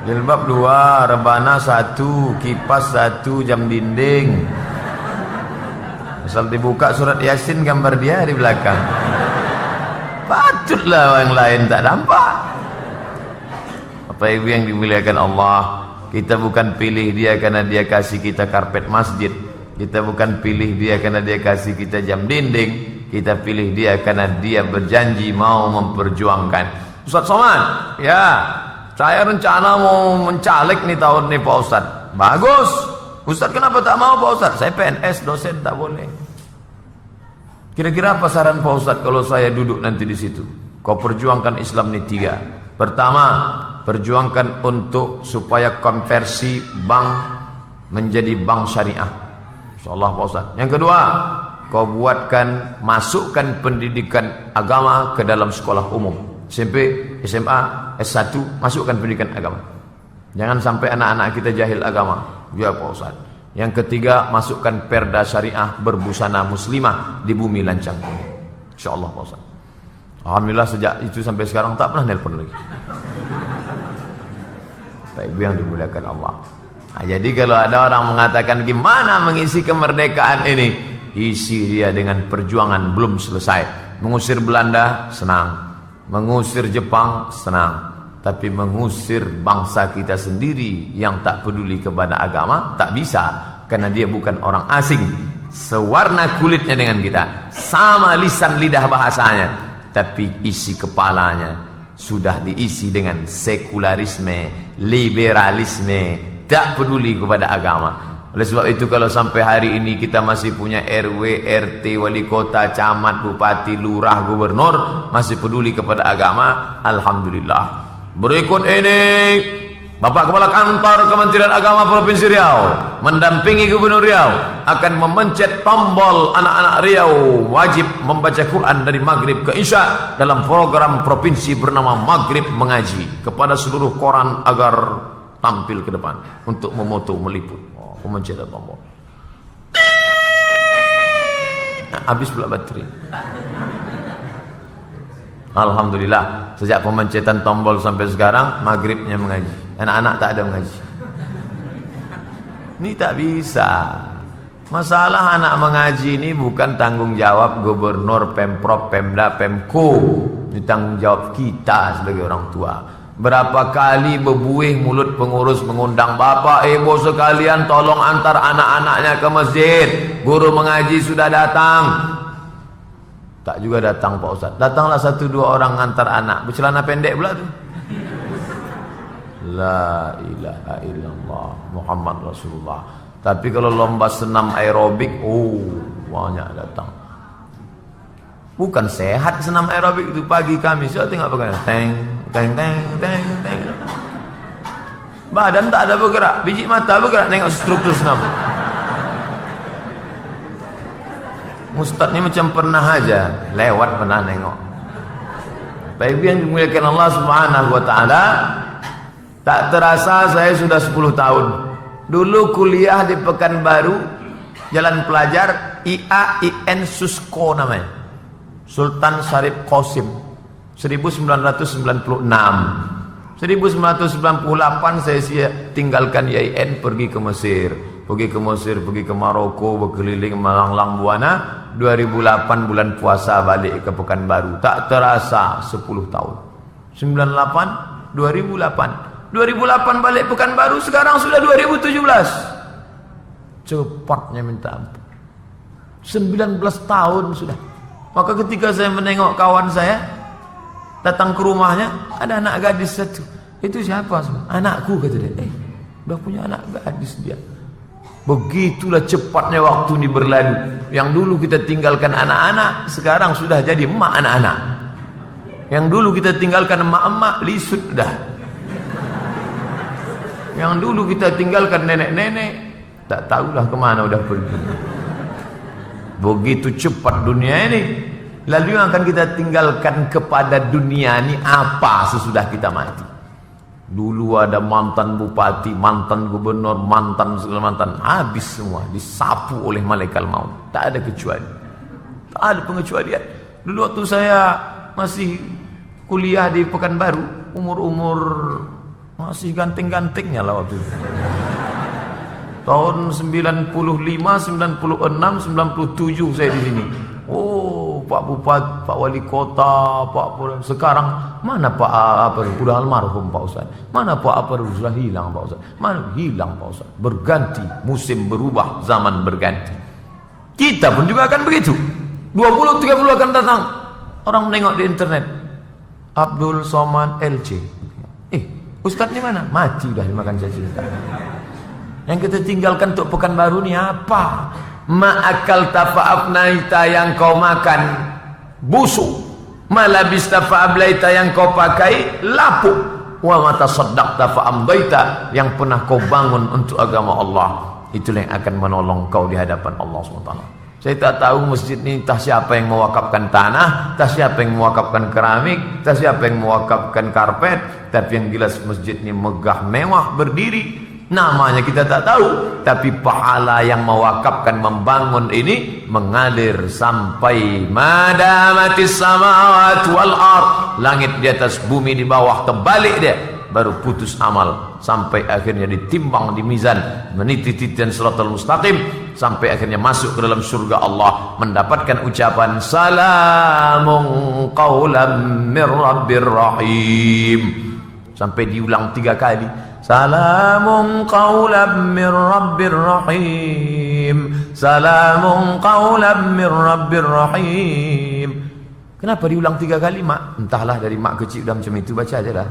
Jilbab 2, rebana 1, kipas 1, jam dinding. Asal dibuka surat Yasin gambar dia di belakang. Patutlah yang lain tak nampak. Bapak Ibu yang dimuliakan Allah, kita bukan pilih dia karena dia kasih kita karpet masjid. Kita bukan pilih dia karena dia kasih kita jam dinding. Kita pilih dia karena dia berjanji mau memperjuangkan. Ustaz Somad, ya, saya rencana mau mencalek nih tahun nih Pak Ustaz. Bagus. Ustaz kenapa tak mau Pak Ustaz? Saya PNS, dosen tak boleh. Kira-kira apa saran Pak Ustaz kalau saya duduk nanti di situ? Kau perjuangkan Islam ini 3. Pertama, perjuangkan untuk supaya konversi bank menjadi bank syariah. Insyaallah Pak Ustaz. Yang kedua, kau buatkan, masukkan pendidikan agama ke dalam sekolah umum. SMP, SMA, S1, masukkan pendidikan agama. Jangan sampai anak-anak kita jahil agama. Ya Pak Ustaz. Yang ketiga, masukkan perda syariah berbusana muslimah di bumi lancang ini. Insyaallah Pak Ustaz. Alhamdulillah sejak itu sampai sekarang tak pernah nelpon lagi. Bapak Ibu yang dimuliakan Allah. Nah, jadi kalau ada orang mengatakan gimana mengisi kemerdekaan ini, isi dia dengan perjuangan belum selesai. Mengusir Belanda senang, mengusir Jepang senang. Tapi mengusir bangsa kita sendiri yang tak peduli kepada agama tak bisa, karena dia bukan orang asing, sewarna kulitnya dengan kita, sama lisan lidah bahasanya, tapi isi kepalanya sudah diisi dengan sekularisme, liberalisme, tak peduli kepada agama. Oleh sebab itu kalau sampai hari ini kita masih punya RW, RT, wali kota, camat, bupati, lurah, gubernur masih peduli kepada agama, alhamdulillah. Berikut ini Bapak Kepala Kantor Kementerian Agama Provinsi Riau mendampingi Gubernur Riau akan memencet tombol anak-anak Riau wajib membaca Quran dari maghrib ke isya dalam program provinsi bernama Maghrib Mengaji kepada seluruh koran agar tampil ke depan untuk memoto meliput. Pemencetan tombol. Nah, habis pula baterai. Alhamdulillah, sejak pemencetan tombol sampai sekarang maghribnya mengaji. Anak-anak tak ada mengaji. Ini tak bisa. Masalah anak mengaji ini bukan tanggung jawab gubernur, pemprov, pemda, pemko. Ini tanggung jawab kita sebagai orang tua. Berapa kali bebuih mulut pengurus mengundang bapak ibu sekalian tolong antar anak-anaknya ke masjid. Guru mengaji sudah datang. Tak juga datang Pak Ustaz. Datanglah 1-2 orang antar anak. Bercelana pendek pula tu. La ilaha illallah Muhammad Rasulullah. Tapi kalau lomba senam aerobik, banyak datang. Bukan sehat senam aerobik itu pagi kami. Saya tengok pakai teng teng teng teng teng. Badan tak ada bergerak, biji mata bergerak tengok struktur senam. Ustaz ni macam pernah aja lewat pernah nengok. Baik yang dimuliakan Allah Subhanahu wa taala, tak terasa saya sudah 10 tahun. Dulu kuliah di Pekanbaru, Jalan Pelajar, IAIN Susko namanya. Sultan Syarif Qasim 1996. 1998 saya tinggalkan IAIN pergi ke Mesir. Pergi ke Maroko, berkeliling melanglang buana. 2008 bulan puasa balik ke Pekanbaru. Tak terasa 10 tahun. 98, 2008 balik Pekanbaru, sekarang sudah 2017. Cepatnya minta ampun. 19 tahun sudah. Maka ketika saya menengok kawan saya datang ke rumahnya, ada anak gadis satu. Itu siapa? Anakku, kata dia. Udah punya anak gadis dia. Begitulah cepatnya waktu ini berlalu. Yang dulu kita tinggalkan anak-anak, sekarang sudah jadi emak anak-anak. Yang dulu kita tinggalkan emak-emak, lisut dah. Yang dulu kita tinggalkan nenek-nenek, tak tahulah kemana udah pergi. Begitu cepat dunia ini. Lalu yang akan kita tinggalkan kepada dunia ini apa sesudah kita mati? Dulu ada mantan bupati, mantan gubernur, mantan segala mantan, habis semua, disapu oleh malaikat maut. Tak ada kecuali. Tak ada pengecualian. Dulu waktu saya masih kuliah di Pekanbaru, umur masih ganteng-gantengnya lah waktu itu. Tahun 95, 96, 97 saya di sini. Pak Bupati, Pak Wali Kota, sekarang mana Pak apa sudah almarhum Pak Ustaz? Mana Pak apa sudah hilang Pak Ustaz? Mana hilang Pak Ustaz? Berganti, musim berubah, zaman berganti. Kita pun juga akan begitu. 20-30 akan datang. Orang menengok di internet. Abdul Somad LC. Ustaz ni mana? Mati dah dimakan cacing. Yang kita tinggalkan untuk Pekanbaru ni apa? Ma'akal tafa'afnaita yang kau makan busuk, malabis tafa'ablaita yang kau pakai lapuk, wa matasaddaqta fa'amdaita yang pernah kau bangun untuk agama Allah. Itulah yang akan menolong kau di hadapan Allah SWT. Saya tak tahu masjid ni entah siapa yang mewakafkan tanah, entah siapa yang mewakafkan keramik, entah siapa yang mewakafkan karpet, tapi yang jelas masjid ni megah mewah berdiri. Namanya kita tak tahu, tapi pahala yang mewakafkan membangun ini mengalir sampai madamatis samawati wal ard, langit di atas bumi di bawah, terbalik dia, baru putus amal sampai akhirnya ditimbang di mizan, meniti titian siratal mustaqim sampai akhirnya masuk ke dalam surga Allah, mendapatkan ucapan salamun qaulan mir rabbir rahim, sampai diulang 3 kali. Salamun qawlan min rabbir rahim. Salamun qawlan min rabbir rahim. Kenapa diulang 3 kali, Mak? Entahlah, dari mak kecil dah macam itu, baca aja dah.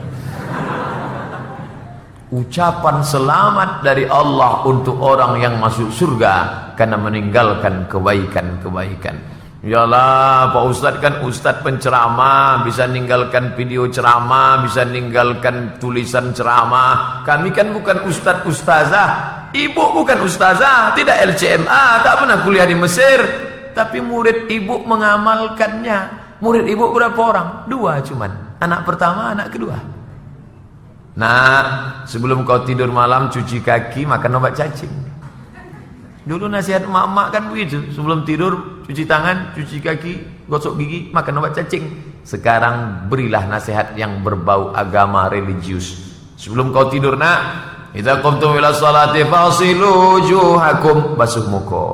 ucapan selamat dari Allah untuk orang yang masuk surga karena meninggalkan kebaikan-kebaikan. Yalah Pak Ustadz kan Ustadz penceramah, bisa ninggalkan video ceramah, bisa ninggalkan tulisan ceramah. Kami kan bukan Ustadz ustazah, ibu bukan ustazah, tidak LCMA, tak pernah kuliah di Mesir, tapi murid ibu mengamalkannya. Murid ibu berapa orang? 2 cuman, anak pertama, anak kedua. Nah, sebelum kau tidur malam cuci kaki, makan obat cacing. Dulu nasihat emak-emak kan begitu, sebelum tidur cuci tangan, cuci kaki, gosok gigi, makan obat cacing. Sekarang berilah nasihat yang berbau agama religius. Sebelum kau tidur nak, idza qumtum ila sholati fasilu wujuhakum, basuh muka.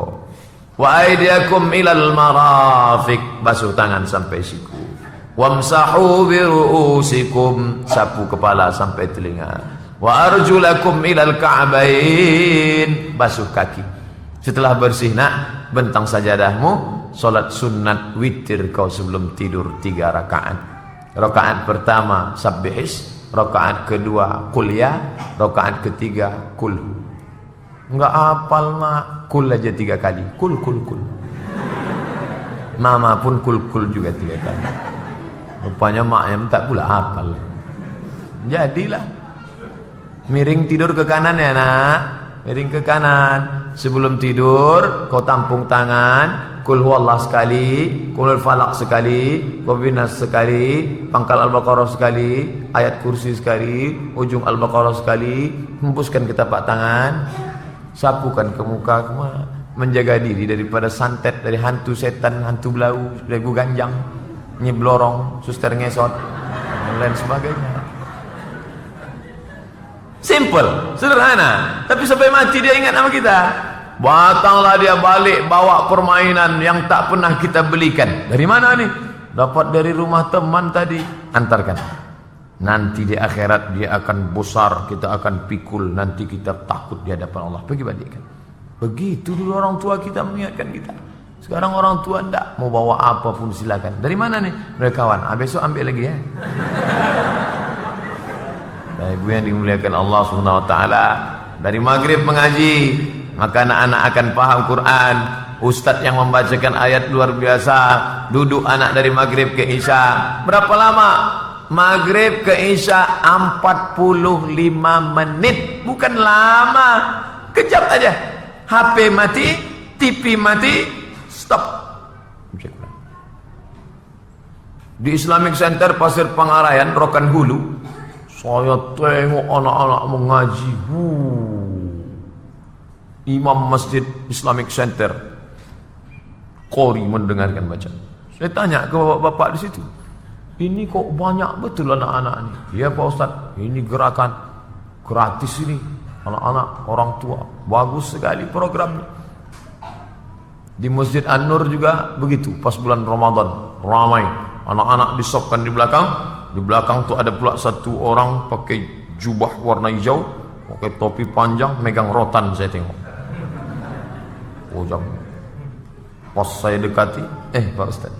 Wa aydiyakum ilal marafiq, basuh tangan sampai siku. Wamsahu bi ru'usikum, sapu kepala sampai telinga. Wa arjulakum ilal ka'bain, basuh kaki. Setelah bersih nak, bentang sajadahmu, salat sunat witir kau sebelum tidur 3 rakaat. Rakaat pertama sabbihis, rakaat kedua qul ya, rakaat ketiga qul. Enggak hafal mak, qul aja 3 kali. Qul. Mama pun qul juga 3 kali. Rupanya mak yang tak pula hafal. Jadilah miring tidur ke kanan ya nak, miring ke kanan. Sebelum tidur kau tampung tangan, qul huwallah sekali, qul falaq sekali, wabinas sekali, pangkal al-baqarah sekali, ayat kursi sekali, ujung al-baqarah sekali. Hembuskan ke tapak tangan, sapukan ke muka, menjaga diri daripada santet, dari hantu setan, hantu belau, regu ganjang, nyeblorong, suster ngesot, dan lain sebagainya. Simple, sederhana, tapi sampai mati dia ingat nama kita. Batanglah dia balik bawa permainan yang tak pernah kita belikan. Dari mana nih? Dapat dari rumah teman tadi, antarkan. Nanti di akhirat dia akan besar, kita akan pikul, nanti kita takut di hadapan Allah. Pergi balikkan. Begitu dulu orang tua kita mengingatkan kita. Sekarang orang tua enggak, mau bawa apapun silakan. Dari mana nih? Dari kawan. Besok ambil lagi ya. Nah, ibu yang dimuliakan Allah Subhanahu wa taala, dari maghrib mengaji, maka anak-anak akan paham Quran. Ustadz yang membacakan ayat luar biasa, duduk anak dari maghrib ke isya. Berapa lama? Maghrib ke isya 45 menit. Bukan lama, kejap aja. HP mati, TV mati, stop. Di Islamic Center Pasir Pangarayan, Rokan Hulu, saya tengok anak-anak mengaji. Imam Masjid Islamic Center Qori mendengarkan bacaan. Saya tanya ke bapak-bapak di situ, ini kok banyak betul anak-anak ini? Iya Pak Ustaz, ini gerakan gratis ini, anak-anak, orang tua, bagus sekali programnya. Di Masjid An-Nur juga begitu, pas bulan Ramadan ramai, anak-anak disopkan di belakang. Di belakang tuh ada pula satu orang pakai jubah warna hijau, pakai topi panjang, megang rotan. Saya tengok, jam. Pas saya dekati, Pak Ustaz,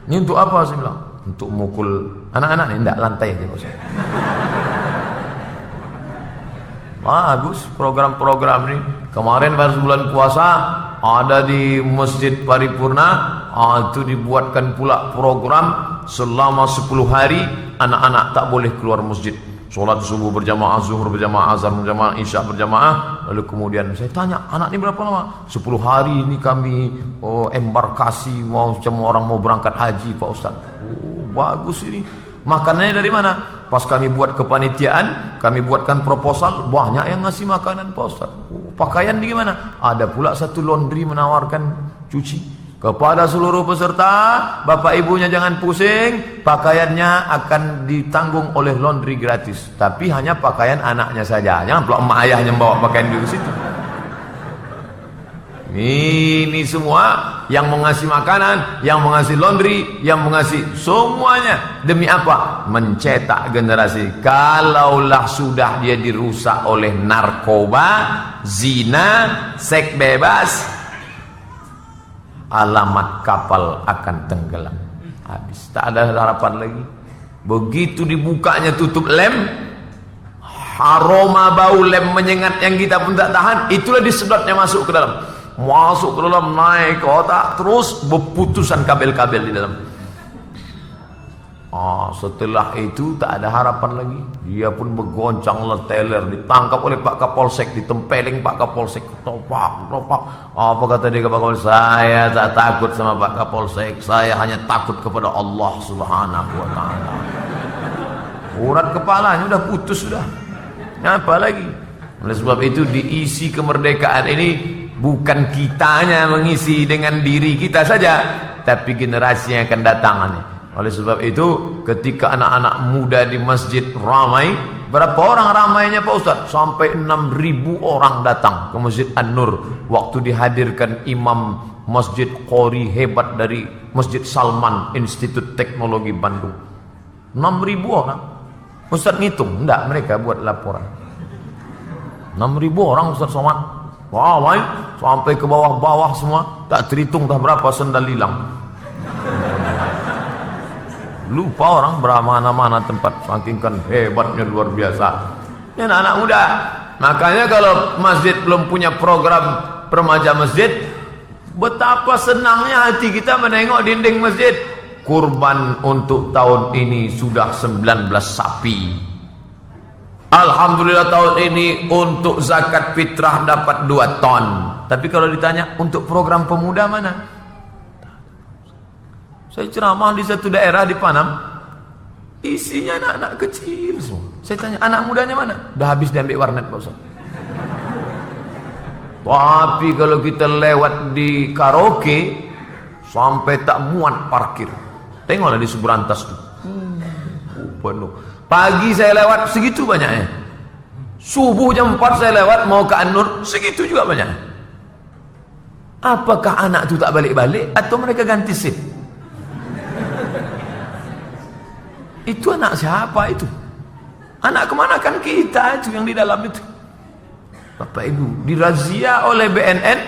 ini untuk apa? Saya bilang, untuk mukul anak-anak ini, enggak, lantai aja Pak Ustaz. Bagus program-program ini. Kemarin pas bulan puasa ada di Masjid Paripurna, itu dibuatkan pula program selama 10 hari anak-anak tak boleh keluar masjid. Sholat subuh berjamaah, zuhur berjamaah, azhar berjamaah, isya berjamaah. Lalu kemudian saya tanya, anak ini berapa lama? 10 hari ini kami embarkasi, mau semua orang mau berangkat haji Pak Ustaz. Bagus ini. Makanannya dari mana? Pas kami buat kepanitiaan, kami buatkan proposal, banyak yang ngasih makanan Pak Ustaz. Pakaian di mana? Ada pula satu laundry menawarkan cuci. Kepada seluruh peserta, bapak ibunya jangan pusing, pakaiannya akan ditanggung oleh laundry gratis. Tapi hanya pakaian anaknya saja, jangan pula emak ayahnya bawa pakaian di situ. Ini semua yang mengasih makanan, yang mengasih laundry, yang mengasih semuanya demi apa? Mencetak generasi. Kalaulah sudah dia dirusak oleh narkoba, zina, seks bebas, alamat kapal akan tenggelam. Habis, tak ada harapan lagi. Begitu dibukanya tutup lem, aroma bau lem menyengat yang kita pun tak tahan, itulah disedotnya masuk ke dalam, naik ke otak, terus berputusan kabel-kabel di dalam. Setelah itu tak ada harapan lagi. Dia pun bergoncang leteler, ditangkap oleh Pak Kapolsek, ditempeling Pak Kapolsek, topak. Apa kata dia ke Pak Kapolsek? Saya tak takut sama Pak Kapolsek, saya hanya takut kepada Allah Subhanahu wa ta'ala. Urat kepalanya udah putus sudah. Apa lagi? Oleh sebab itu diisi kemerdekaan ini bukan kitanya mengisi dengan diri kita saja, tapi generasi yang akan datang. Oleh sebab itu ketika anak-anak muda di masjid ramai, berapa orang ramainya Pak Ustaz? Sampai 6.000 orang datang ke Masjid An-Nur waktu dihadirkan imam masjid qori hebat dari Masjid Salman Institut Teknologi Bandung. 6.000 orang. Ustaz ngitung, enggak, mereka buat laporan. 6.000 orang Ustaz Somad. Wah, sampai ke bawah-bawah semua, tak terhitung dah berapa sendal hilang. Lupa orang beramana-mana tempat, saking kan hebatnya luar biasa. Ini anak-anak muda. Makanya kalau masjid belum punya program remaja masjid, betapa senangnya hati kita menengok dinding masjid. Kurban untuk tahun ini sudah 19 sapi. Alhamdulillah tahun ini untuk zakat fitrah dapat 2 ton. Tapi kalau ditanya untuk program pemuda mana? Saya ceramah di satu daerah di Panam, isinya anak-anak kecil semua. Saya tanya, anak mudanya mana? Dah habis diambil warnet Pak Ustaz. Tapi kalau kita lewat di karaoke, sampai tak muat parkir. Tengoklah di Suburantas tuh. Penuh. Pagi saya lewat, segitu banyaknya. Subuh jam 4 saya lewat, mau ke An-Nur, segitu juga banyaknya. Apakah anak itu tak balik-balik, atau mereka ganti sip? Itu anak siapa itu? Anak kemana? Kan kita itu yang di dalam itu. Bapak Ibu, dirazia oleh BNN,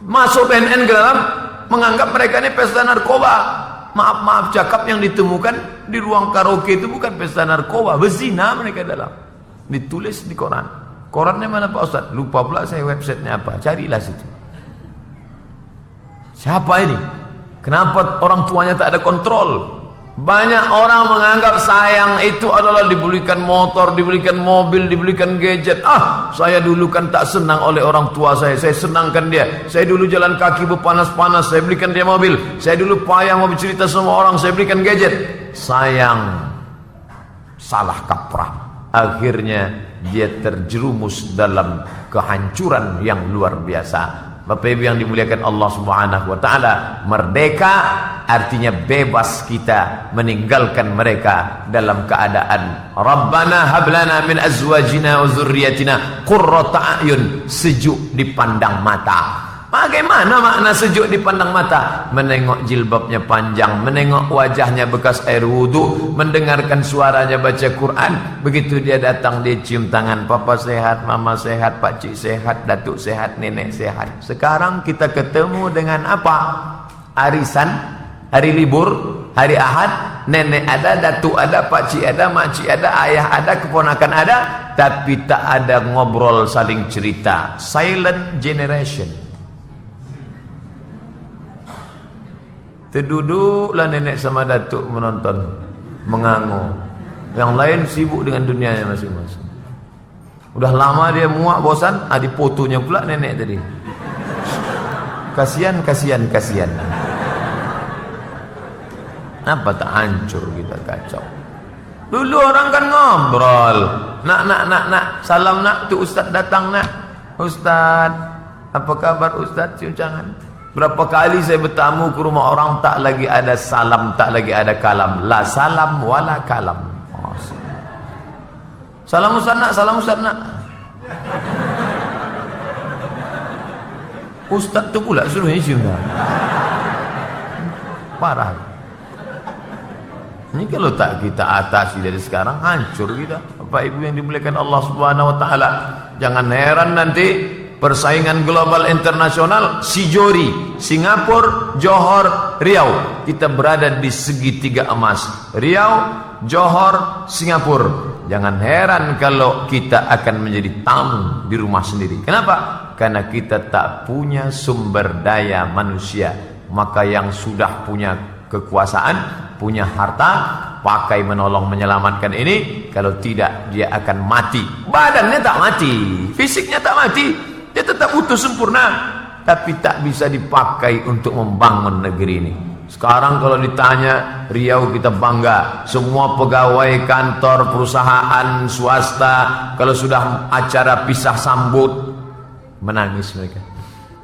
masuk BNN ke dalam, menganggap mereka ini pesta narkoba. Maaf cakap, yang ditemukan di ruang karaoke itu bukan pesta narkoba, berzina mereka dalam. Ditulis di koran. Korannya mana Pak Ustaz? Lupa pula saya websitenya apa. Carilah situ. Siapa ini? Kenapa orang tuanya tak ada kontrol? Banyak orang menganggap sayang itu adalah dibelikan motor, dibelikan mobil, dibelikan gadget. Saya dulu kan tak senang oleh orang tua saya senangkan dia. Saya dulu jalan kaki berpanas-panas, saya belikan dia mobil. Saya dulu payah mau bercerita sama orang, saya belikan gadget. Sayang, salah kaprah. Akhirnya dia terjerumus dalam kehancuran yang luar biasa. Bapak Ibu yang dimuliakan Allah Subhanahu wa ta'ala, merdeka artinya bebas kita meninggalkan mereka dalam keadaan Rabbana hablana min azwajina wa dzurriyyatina qurrata a'yun, sejuk dipandang mata. Bagaimana makna sejuk dipandang mata? Menengok jilbabnya panjang, menengok wajahnya bekas air wudu, mendengarkan suaranya baca Quran. Begitu dia datang, dia cium tangan, papa sehat, mama sehat, pakcik sehat, datuk sehat, nenek sehat. Sekarang kita ketemu dengan apa? Arisan, hari libur, hari Ahad, nenek ada, datuk ada, pakcik ada, makcik ada, ayah ada, keponakan ada, tapi tak ada ngobrol saling cerita. Silent generation. Terduduklah nenek sama datuk menonton, mengangu. Yang lain sibuk dengan dunianya masing-masing. Udah lama dia muak, bosan, difotonya pula nenek tadi. Kasihan. Apa tak hancur kita, kacau. Dulu orang kan ngobrol. Nak, salam nak, tu ustaz datang nak. Ustaz, apa kabar ustaz? Cium tangan. Berapa kali saya bertamu ke rumah orang, tak lagi ada salam, tak lagi ada kalam. La salam wala kalam. Salam ustaz nak. Ustaz tu pula suruh cium. Parah. Ini kalau tak kita atasi dari sekarang, hancur kita. Bapak Ibu yang dimuliakan Allah Subhanahu wa ta'ala, jangan heran nanti persaingan global internasional, Sijori, Singapura, Johor, Riau. Kita berada di segitiga emas. Riau, Johor, Singapura. jangan heran kalau kita akan menjadi tamu di rumah sendiri. Kenapa? Karena kita tak punya sumber daya manusia. Maka yang sudah punya kekuasaan, punya harta, pakai menolong menyelamatkan ini. Kalau tidak, dia akan mati. Badannya tak mati, fisiknya tak mati, dia tetap utuh sempurna, tapi tak bisa dipakai untuk membangun negeri ini. Sekarang kalau ditanya, Riau kita bangga, semua pegawai kantor perusahaan swasta kalau sudah acara pisah sambut menangis mereka.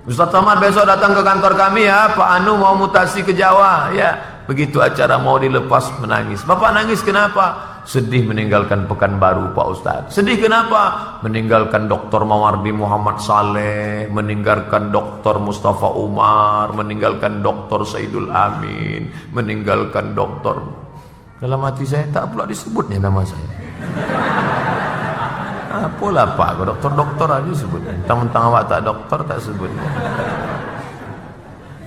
Ustaz Somad besok datang ke kantor kami ya, Pak Anu mau mutasi ke Jawa ya. Begitu acara mau dilepas menangis. Bapak nangis kenapa? Sedih meninggalkan Pekanbaru Pak Ustaz. Sedih kenapa? Meninggalkan Dr. Mawardi Muhammad Saleh, meninggalkan Dr. Mustafa Umar, meninggalkan Dr. Saidul Amin, meninggalkan Dr. Dalam hati saya tak pula disebutnya nama saya. Apalah Pak, dokter-dokter aja sebut. Mentang-mentang awak tak dokter tak sebut.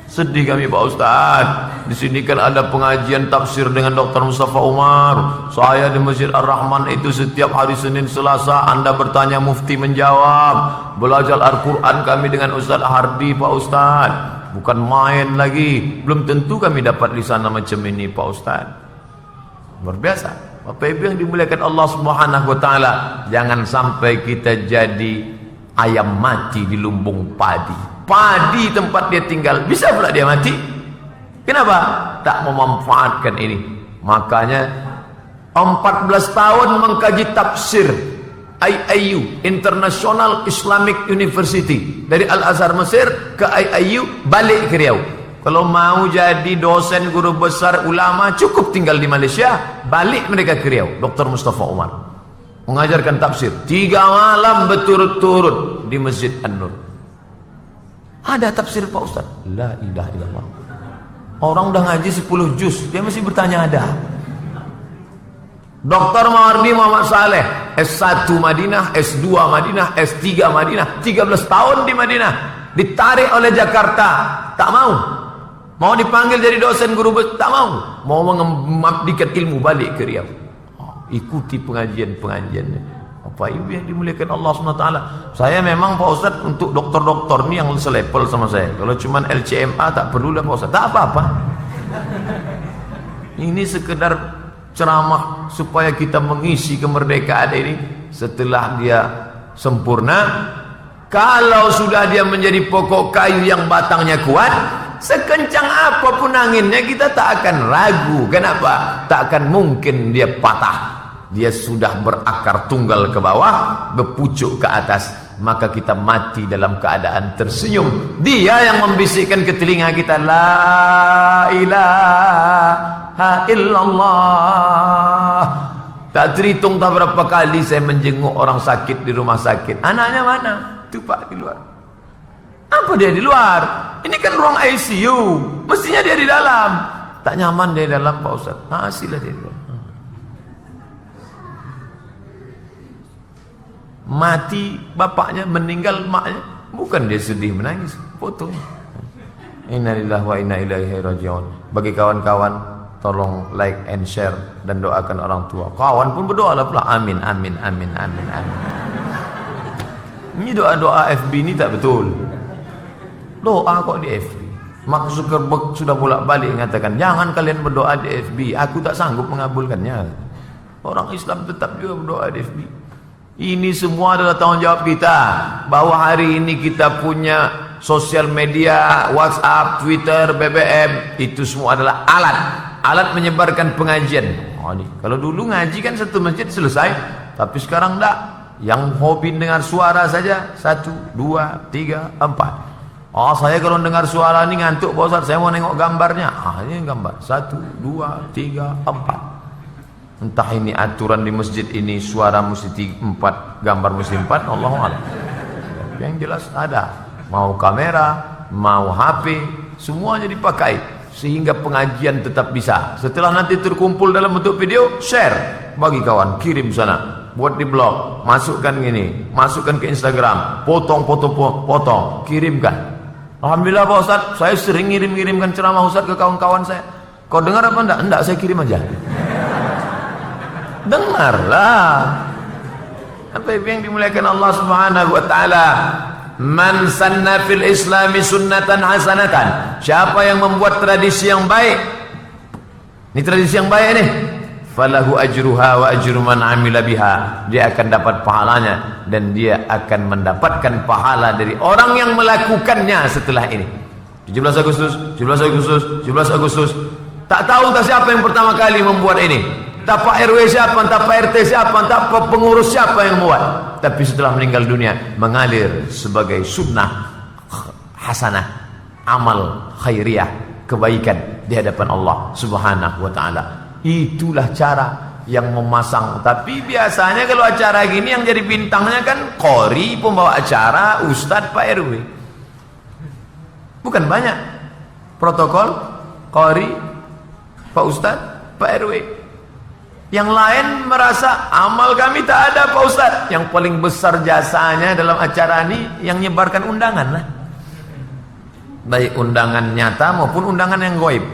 Sedih kami Pak Ustaz. Di sini kan ada pengajian tafsir dengan Dr. Mustafa Umar. Saya di Masjid Ar-Rahman itu setiap hari Senin Selasa Anda bertanya mufti menjawab. Belajar Al-Quran kami dengan Ustaz Hardi Pak Ustaz. Bukan main lagi. Belum tentu kami dapat di sana macam ini Pak Ustaz. Luar biasa. Bapak Ibu yang dimuliakan Allah Subhanahu wa taala, jangan sampai kita jadi ayam mati di lumbung padi. Padi tempat dia tinggal, bisa pula dia mati. Kenapa? Tak memanfaatkan ini. Makanya 14 tahun mengkaji tafsir IIU, International Islamic University, dari Al-Azhar Mesir ke IIU, balik ke Riau. Kalau mau jadi dosen guru besar ulama, cukup tinggal di Malaysia, balik mereka ke Riau. Dr. Mustafa Umar mengajarkan tafsir 3 malam berturut-turut di Masjid An-Nur. Ada tafsir Pak Ustaz, la ilaha illallah. Orang udah ngaji 10 juz, dia masih bertanya ada. Dr. Mawardi Muhammad Saleh, S1 Madinah, S2 Madinah, S3 Madinah, 13 tahun di Madinah, ditarik oleh Jakarta, tak mau. Mau dipanggil jadi dosen guru besar, tak mau. Mau mengabdikan ilmu, balik ke Riau. Ikuti pengajian-pengajiannya. Apa Ibu yang dimuliakan Allah SWT. Saya memang Pak Ustaz untuk dokter-dokter ni yang selevel sama saya. Kalau cuma LCMA tak perlulah Pak Ustaz. Tak apa-apa. Ini sekedar ceramah supaya kita mengisi kemerdekaan ini. Setelah dia sempurna, kalau sudah dia menjadi pokok kayu yang batangnya kuat, sekencang apapun anginnya kita tak akan ragu. Kenapa? Tak akan mungkin dia patah. Dia sudah berakar tunggal ke bawah, berpucuk ke atas, maka kita mati dalam keadaan tersenyum. Dia yang membisikkan ke telinga kita, la ilaha illallah. Tak terhitung tak berapa kali saya menjenguk orang sakit di rumah sakit. Anaknya mana? Itu Pak di luar. Apa dia di luar? Ini kan ruang ICU, mestinya dia di dalam. Tak nyaman dia di dalam Pak Ustaz. Sila dia di luar. Mati bapaknya, meninggal maknya, bukan dia sedih menangis, fotonya. Innalillahi wa inna ilaihi raji'un. Bagi kawan-kawan, tolong like and share dan doakan orang tua. Kawan pun berdoalah pula, amin amin amin amin amin. Ini doa-doa FB ini tak betul. Doa kok di FB. Mark Zuckerberg sudah bolak-balik mengatakan, jangan kalian berdoa di FB, aku tak sanggup mengabulkannya. Orang Islam tetap juga berdoa di FB. Ini semua adalah tanggungjawab kita, bahwa hari ini kita punya sosial media, WhatsApp, Twitter, BBM, itu semua adalah alat menyebarkan pengajian. Kalau dulu ngaji kan satu masjid selesai, tapi sekarang enggak. Yang hobi dengar suara saja 1, 2, 3, 4. Saya kalau dengar suara ini ngantuk Pak Ustaz, saya mau nengok gambarnya. Ini gambar 1, 2, 3, 4. Entah ini aturan di masjid ini suara mesti 4, gambar mesti 4, Allahu a'lam. Yang jelas ada, mau kamera, mau HP, semuanya dipakai sehingga pengajian tetap bisa. Setelah nanti terkumpul dalam bentuk video, share, bagi kawan, kirim sana, buat di blog, masukkan gini, masukkan ke Instagram, potong, kirimkan. Alhamdulillah Pak Ustaz, saya sering ngirimkan ceramah Ustaz ke kawan-kawan saya. Kau dengar apa enggak? Enggak, saya kirim aja. Dengarlah. Apa yang dimuliakan Allah Subhanahu wa taala? Man sanna fil islami sunnatan hasanatan. Siapa yang membuat tradisi yang baik? Ini tradisi yang baik nih. Falahu ajruha wa ajru man amila biha. Dia akan dapat pahalanya dan dia akan mendapatkan pahala dari orang yang melakukannya setelah ini. 17 Agustus, 17 Agustus, 17 Agustus. Tak tahu tak siapa yang pertama kali membuat ini. Tak Pak RW siapa, tak Pak RT siapa, tak pengurus siapa yang membuat. Tapi setelah meninggal dunia mengalir sebagai sunnah hasanah, amal khairiyah, kebaikan di hadapan Allah Subhanahu wa taala. Itulah cara yang memasang. Tapi biasanya kalau acara gini yang jadi bintangnya kan qori, pembawa acara, ustadz, Pak RW. Bukan banyak. Protokol, qori, Pak ustadz, Pak RW. Yang lain merasa amal kami tak ada Pak ustadz. Yang paling besar jasanya dalam acara ini yang nyebarkan undangan lah. Baik undangan nyata maupun undangan yang gaib.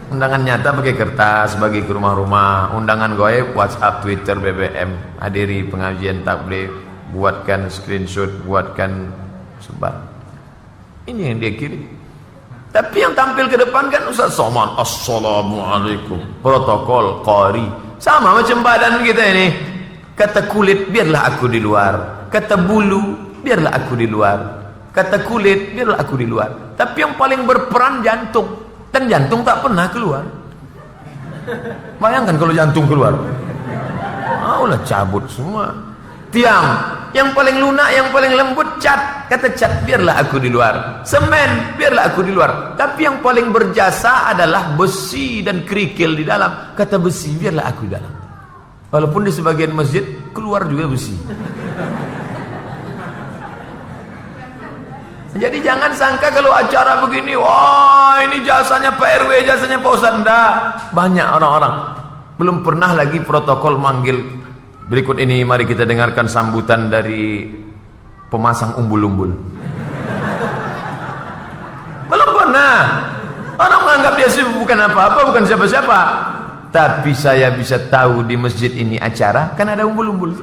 Undangan nyata pakai kertas bagi ke rumah-rumah, undangan gaib WhatsApp, Twitter, BBM, hadiri pengajian tabligh, buatkan screenshot, buatkan sebar. Ini yang dia kirim. Tapi yang tampil ke depan kan Ustaz Somad, assalamualaikum, protokol, qari, sama macam badan kita ini. Kata kulit biarlah aku di luar, kata bulu biarlah aku di luar, kata kulit biarlah aku di luar. Tapi yang paling berperan jantung. Dan jantung tak pernah keluar. Bayangkan kalau jantung keluar, maulah cabut semua. Tiang yang paling lunak, yang paling lembut, cat. Kata cat biarlah aku di luar, semen biarlah aku di luar. Tapi yang paling berjasa adalah besi dan kerikil di dalam. Kata besi biarlah aku di dalam. Walaupun di sebagian masjid keluar juga besi. Jadi jangan sangka kalau acara begini, wah ini jasanya Pak RW, jasanya Pak Ustadz. Enggak. Banyak orang-orang belum pernah lagi protokol manggil. Berikut ini mari kita dengarkan sambutan dari pemasang umbul-umbul. Belum pernah. Orang menganggap dia bukan apa-apa, bukan siapa-siapa. Tapi saya bisa tahu di masjid ini acara kan ada umbul-umbul.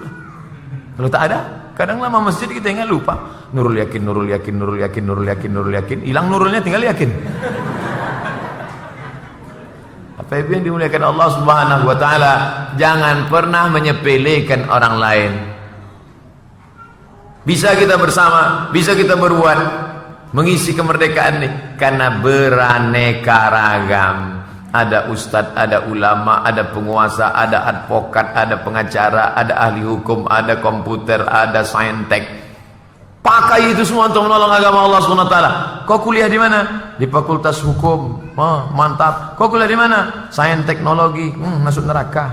Kalau tak ada, kadang lama masjid kita ingat lupa. Nurul Yakin, Nurul Yakin, Nurul Yakin, Nurul Yakin, Nurul Yakin. Hilang nurulnya, tinggal yakin. Apa yang dimuliakan Allah Subhanahu wa taala, jangan pernah menyepelekan orang lain. Bisa kita bersama, bisa kita berbuat mengisi kemerdekaan ini karena beraneka ragam. Ada ustadz, ada ulama, ada penguasa, ada advokat, ada pengacara, ada ahli hukum, ada komputer, ada saintek. Pakai itu semua untuk menolong agama Allah SWT. Kau kuliah di mana? Di Fakultas Hukum. Oh, mantap. Kau kuliah di mana? Sains teknologi. Masuk neraka.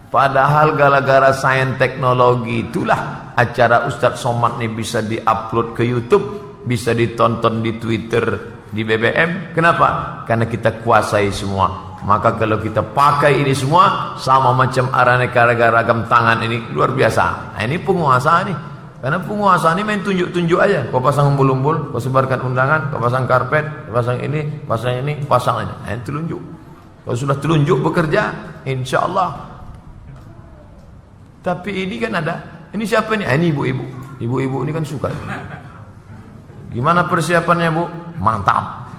Padahal gara-gara sains teknologi itulah acara Ustadz Somad ini bisa diupload ke YouTube, bisa ditonton di Twitter, di BBM. Kenapa? Karena kita kuasai semua. Maka kalau kita pakai ini semua sama macam aneka ragam tangan ini luar biasa. Nah, ini penguasa nih. Karena penguasa ini main tunjuk-tunjuk aja. Kau pasang umbul-umbul, kau sebarkan undangan, kau pasang karpet, kau pasang ini, pasang aja. Nah, telunjuk. Kalau sudah telunjuk bekerja, insya Allah. Tapi ini kan ada. Ini siapa ini? Ini ibu-ibu. Ibu-ibu ini kan suka. Gimana persiapannya Bu? Mantap.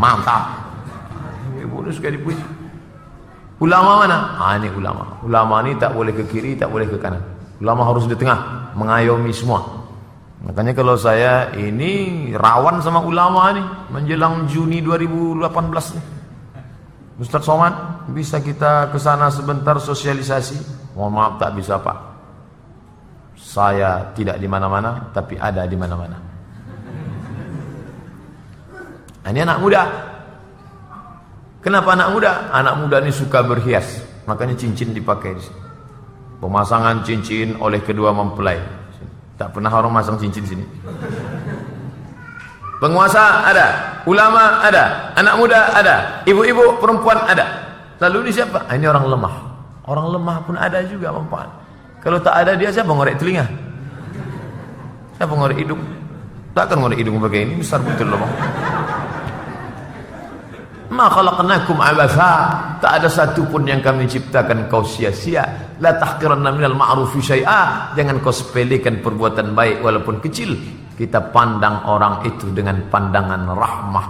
Mantap. Ibu ini suka dipuji. Ulama mana? Ini ulama. Ulama ini tak boleh ke kiri, tak boleh ke kanan. Ulama harus di tengah, mengayomi semua. Makanya kalau saya ini rawan sama ulama nih menjelang Juni 2018 nih. Ustadz Somad, bisa kita ke sana sebentar sosialisasi? Mohon maaf tak bisa Pak. Saya tidak di mana-mana, tapi ada di mana-mana. Ini anak muda. Kenapa anak muda? Anak muda ini suka berhias, makanya cincin dipakai di sini. Pemasangan cincin oleh kedua mempelai. Tak pernah orang masang cincin sini. Penguasa ada, ulama ada, anak muda ada, ibu-ibu perempuan ada. Lalu ini siapa? Ini orang lemah. Orang lemah pun ada juga manfaat. Kalau tak ada dia siapa ngorek telinga? Siapa ngorek hidung? Takkan ngorek hidung pakai ini, besar betul loh. Ma khalaqnakum abatha. Tak ada satu pun yang kami ciptakan kau sia-sia. La tahqiranna minal ma'rufi syai'a. Jangan kau sepelekan perbuatan baik walaupun kecil. Kita pandang orang itu dengan pandangan rahmah.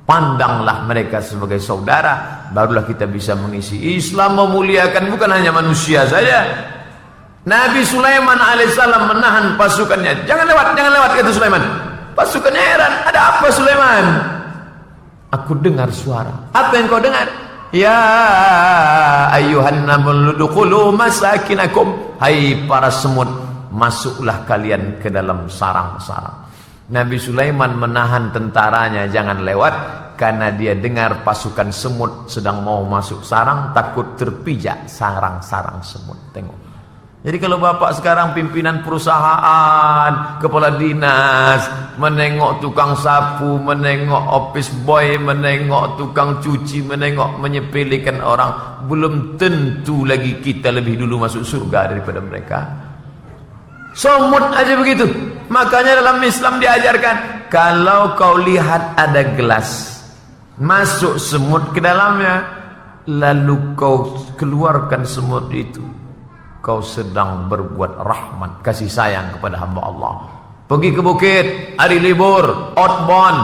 Pandanglah mereka sebagai saudara, barulah kita bisa mengisi. Islam memuliakan bukan hanya manusia saja. Nabi Sulaiman alaihissalam menahan pasukannya. Jangan lewat kata Sulaiman. Pasukannya heran, ada apa Sulaiman? Aku dengar suara. Apa yang kau dengar? Ya ayyuhan naml udkhulu masakinakum. Hai para semut, masuklah kalian ke dalam sarang-sarang. Nabi Sulaiman menahan tentaranya jangan lewat karena dia dengar pasukan semut sedang mau masuk sarang, takut terpijak sarang-sarang semut. Tengok. Jadi kalau bapak sekarang pimpinan perusahaan, kepala dinas, menengok tukang sapu, menengok office boy, menengok tukang cuci, menengok menyepelekan orang, belum tentu lagi kita lebih dulu masuk surga daripada mereka. Semut aja begitu. Makanya dalam Islam diajarkan, kalau kau lihat ada gelas, masuk semut ke dalamnya, lalu kau keluarkan semut itu, kau sedang berbuat rahmat, kasih sayang kepada hamba Allah. Pergi ke bukit, hari libur, outbound,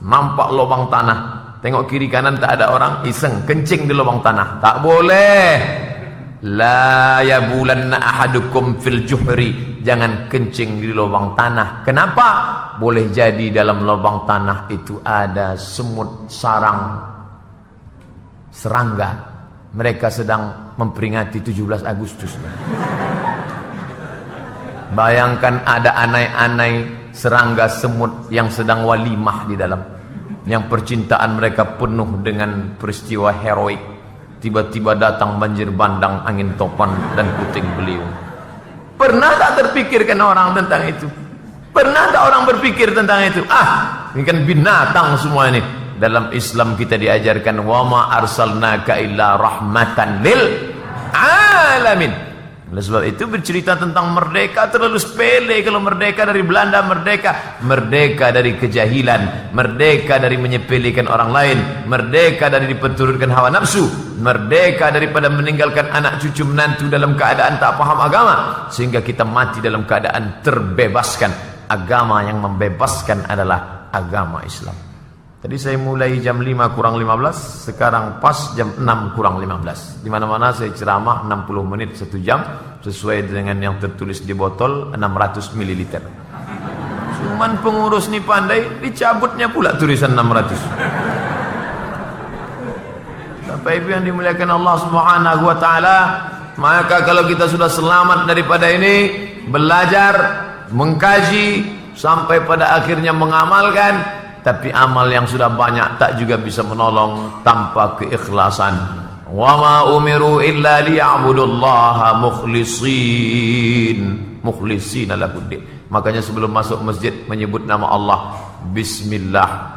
nampak lubang tanah, tengok kiri kanan tak ada orang, iseng kencing di lubang tanah. Tak boleh. La yabulanna ahadukum fil juhri. Jangan kencing di lubang tanah. Kenapa? Boleh jadi dalam lubang tanah itu ada semut sarang serangga. Mereka sedang memperingati 17 Agustus. Bayangkan ada anai-anai serangga semut yang sedang walimah di dalam, yang percintaan mereka penuh dengan peristiwa heroik. Tiba-tiba datang banjir bandang, angin topan dan puting beliung. Pernah tak terpikirkan orang tentang itu? Pernah tak orang berpikir tentang itu? Ini kan binatang semua ini. Dalam Islam kita diajarkan, wa ma arsalnaka illa rahmatan lil alamin. Oleh sebab itu bercerita tentang merdeka terlalu sepele. Kalau merdeka dari Belanda, merdeka dari kejahilan, merdeka dari menyepelekan orang lain, merdeka dari diperturutkan hawa nafsu, merdeka daripada meninggalkan anak cucu menantu dalam keadaan tak paham agama, sehingga kita mati dalam keadaan terbebaskan. Agama yang membebaskan adalah agama Islam. Tadi saya mulai jam 5 kurang 15, sekarang pas jam 6 kurang 15. Di mana-mana saya ceramah 60 menit 1 jam, sesuai dengan yang tertulis di botol 600 ml. Cuman pengurus ni pandai, dicabutnya pula tulisan 600. Bapak Ibu yang dimuliakan Allah Subhanahu wa taala, maka kalau kita sudah selamat daripada ini, belajar, mengkaji sampai pada akhirnya mengamalkan. Tapi amal yang sudah banyak tak juga bisa menolong tanpa keikhlasan. Wa ma umiru illa liya'budullaha mukhlisina lahuddin. Makanya sebelum masuk masjid menyebut nama Allah, bismillah,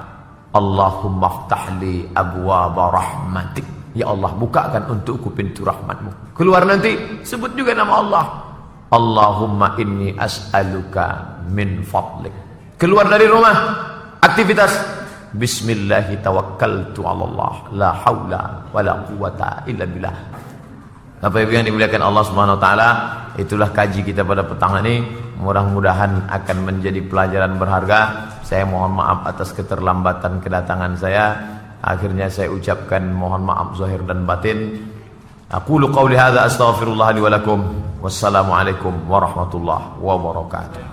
Allahumma ftahli abwaaba rahmatik. Ya Allah, bukakan untukku pintu rahmatmu. Keluar nanti sebut juga nama Allah, Allahumma inni as'aluka min fadlik. Keluar dari rumah, aktivitas, bismillahi tawakkaltu ala Allah, la haula wala quwata illa billah. Bapak Ibu yang dimuliakan Allah Subhanahu wa taala, itulah kaji kita pada petang ini. Mudah-mudahan akan menjadi pelajaran berharga. Saya mohon maaf atas keterlambatan kedatangan saya. Akhirnya saya ucapkan mohon maaf zahir dan batin. Aqulu qawli hadza astaghfirullah li wa lakum. Wassalamualaikum warahmatullahi wabarakatuh.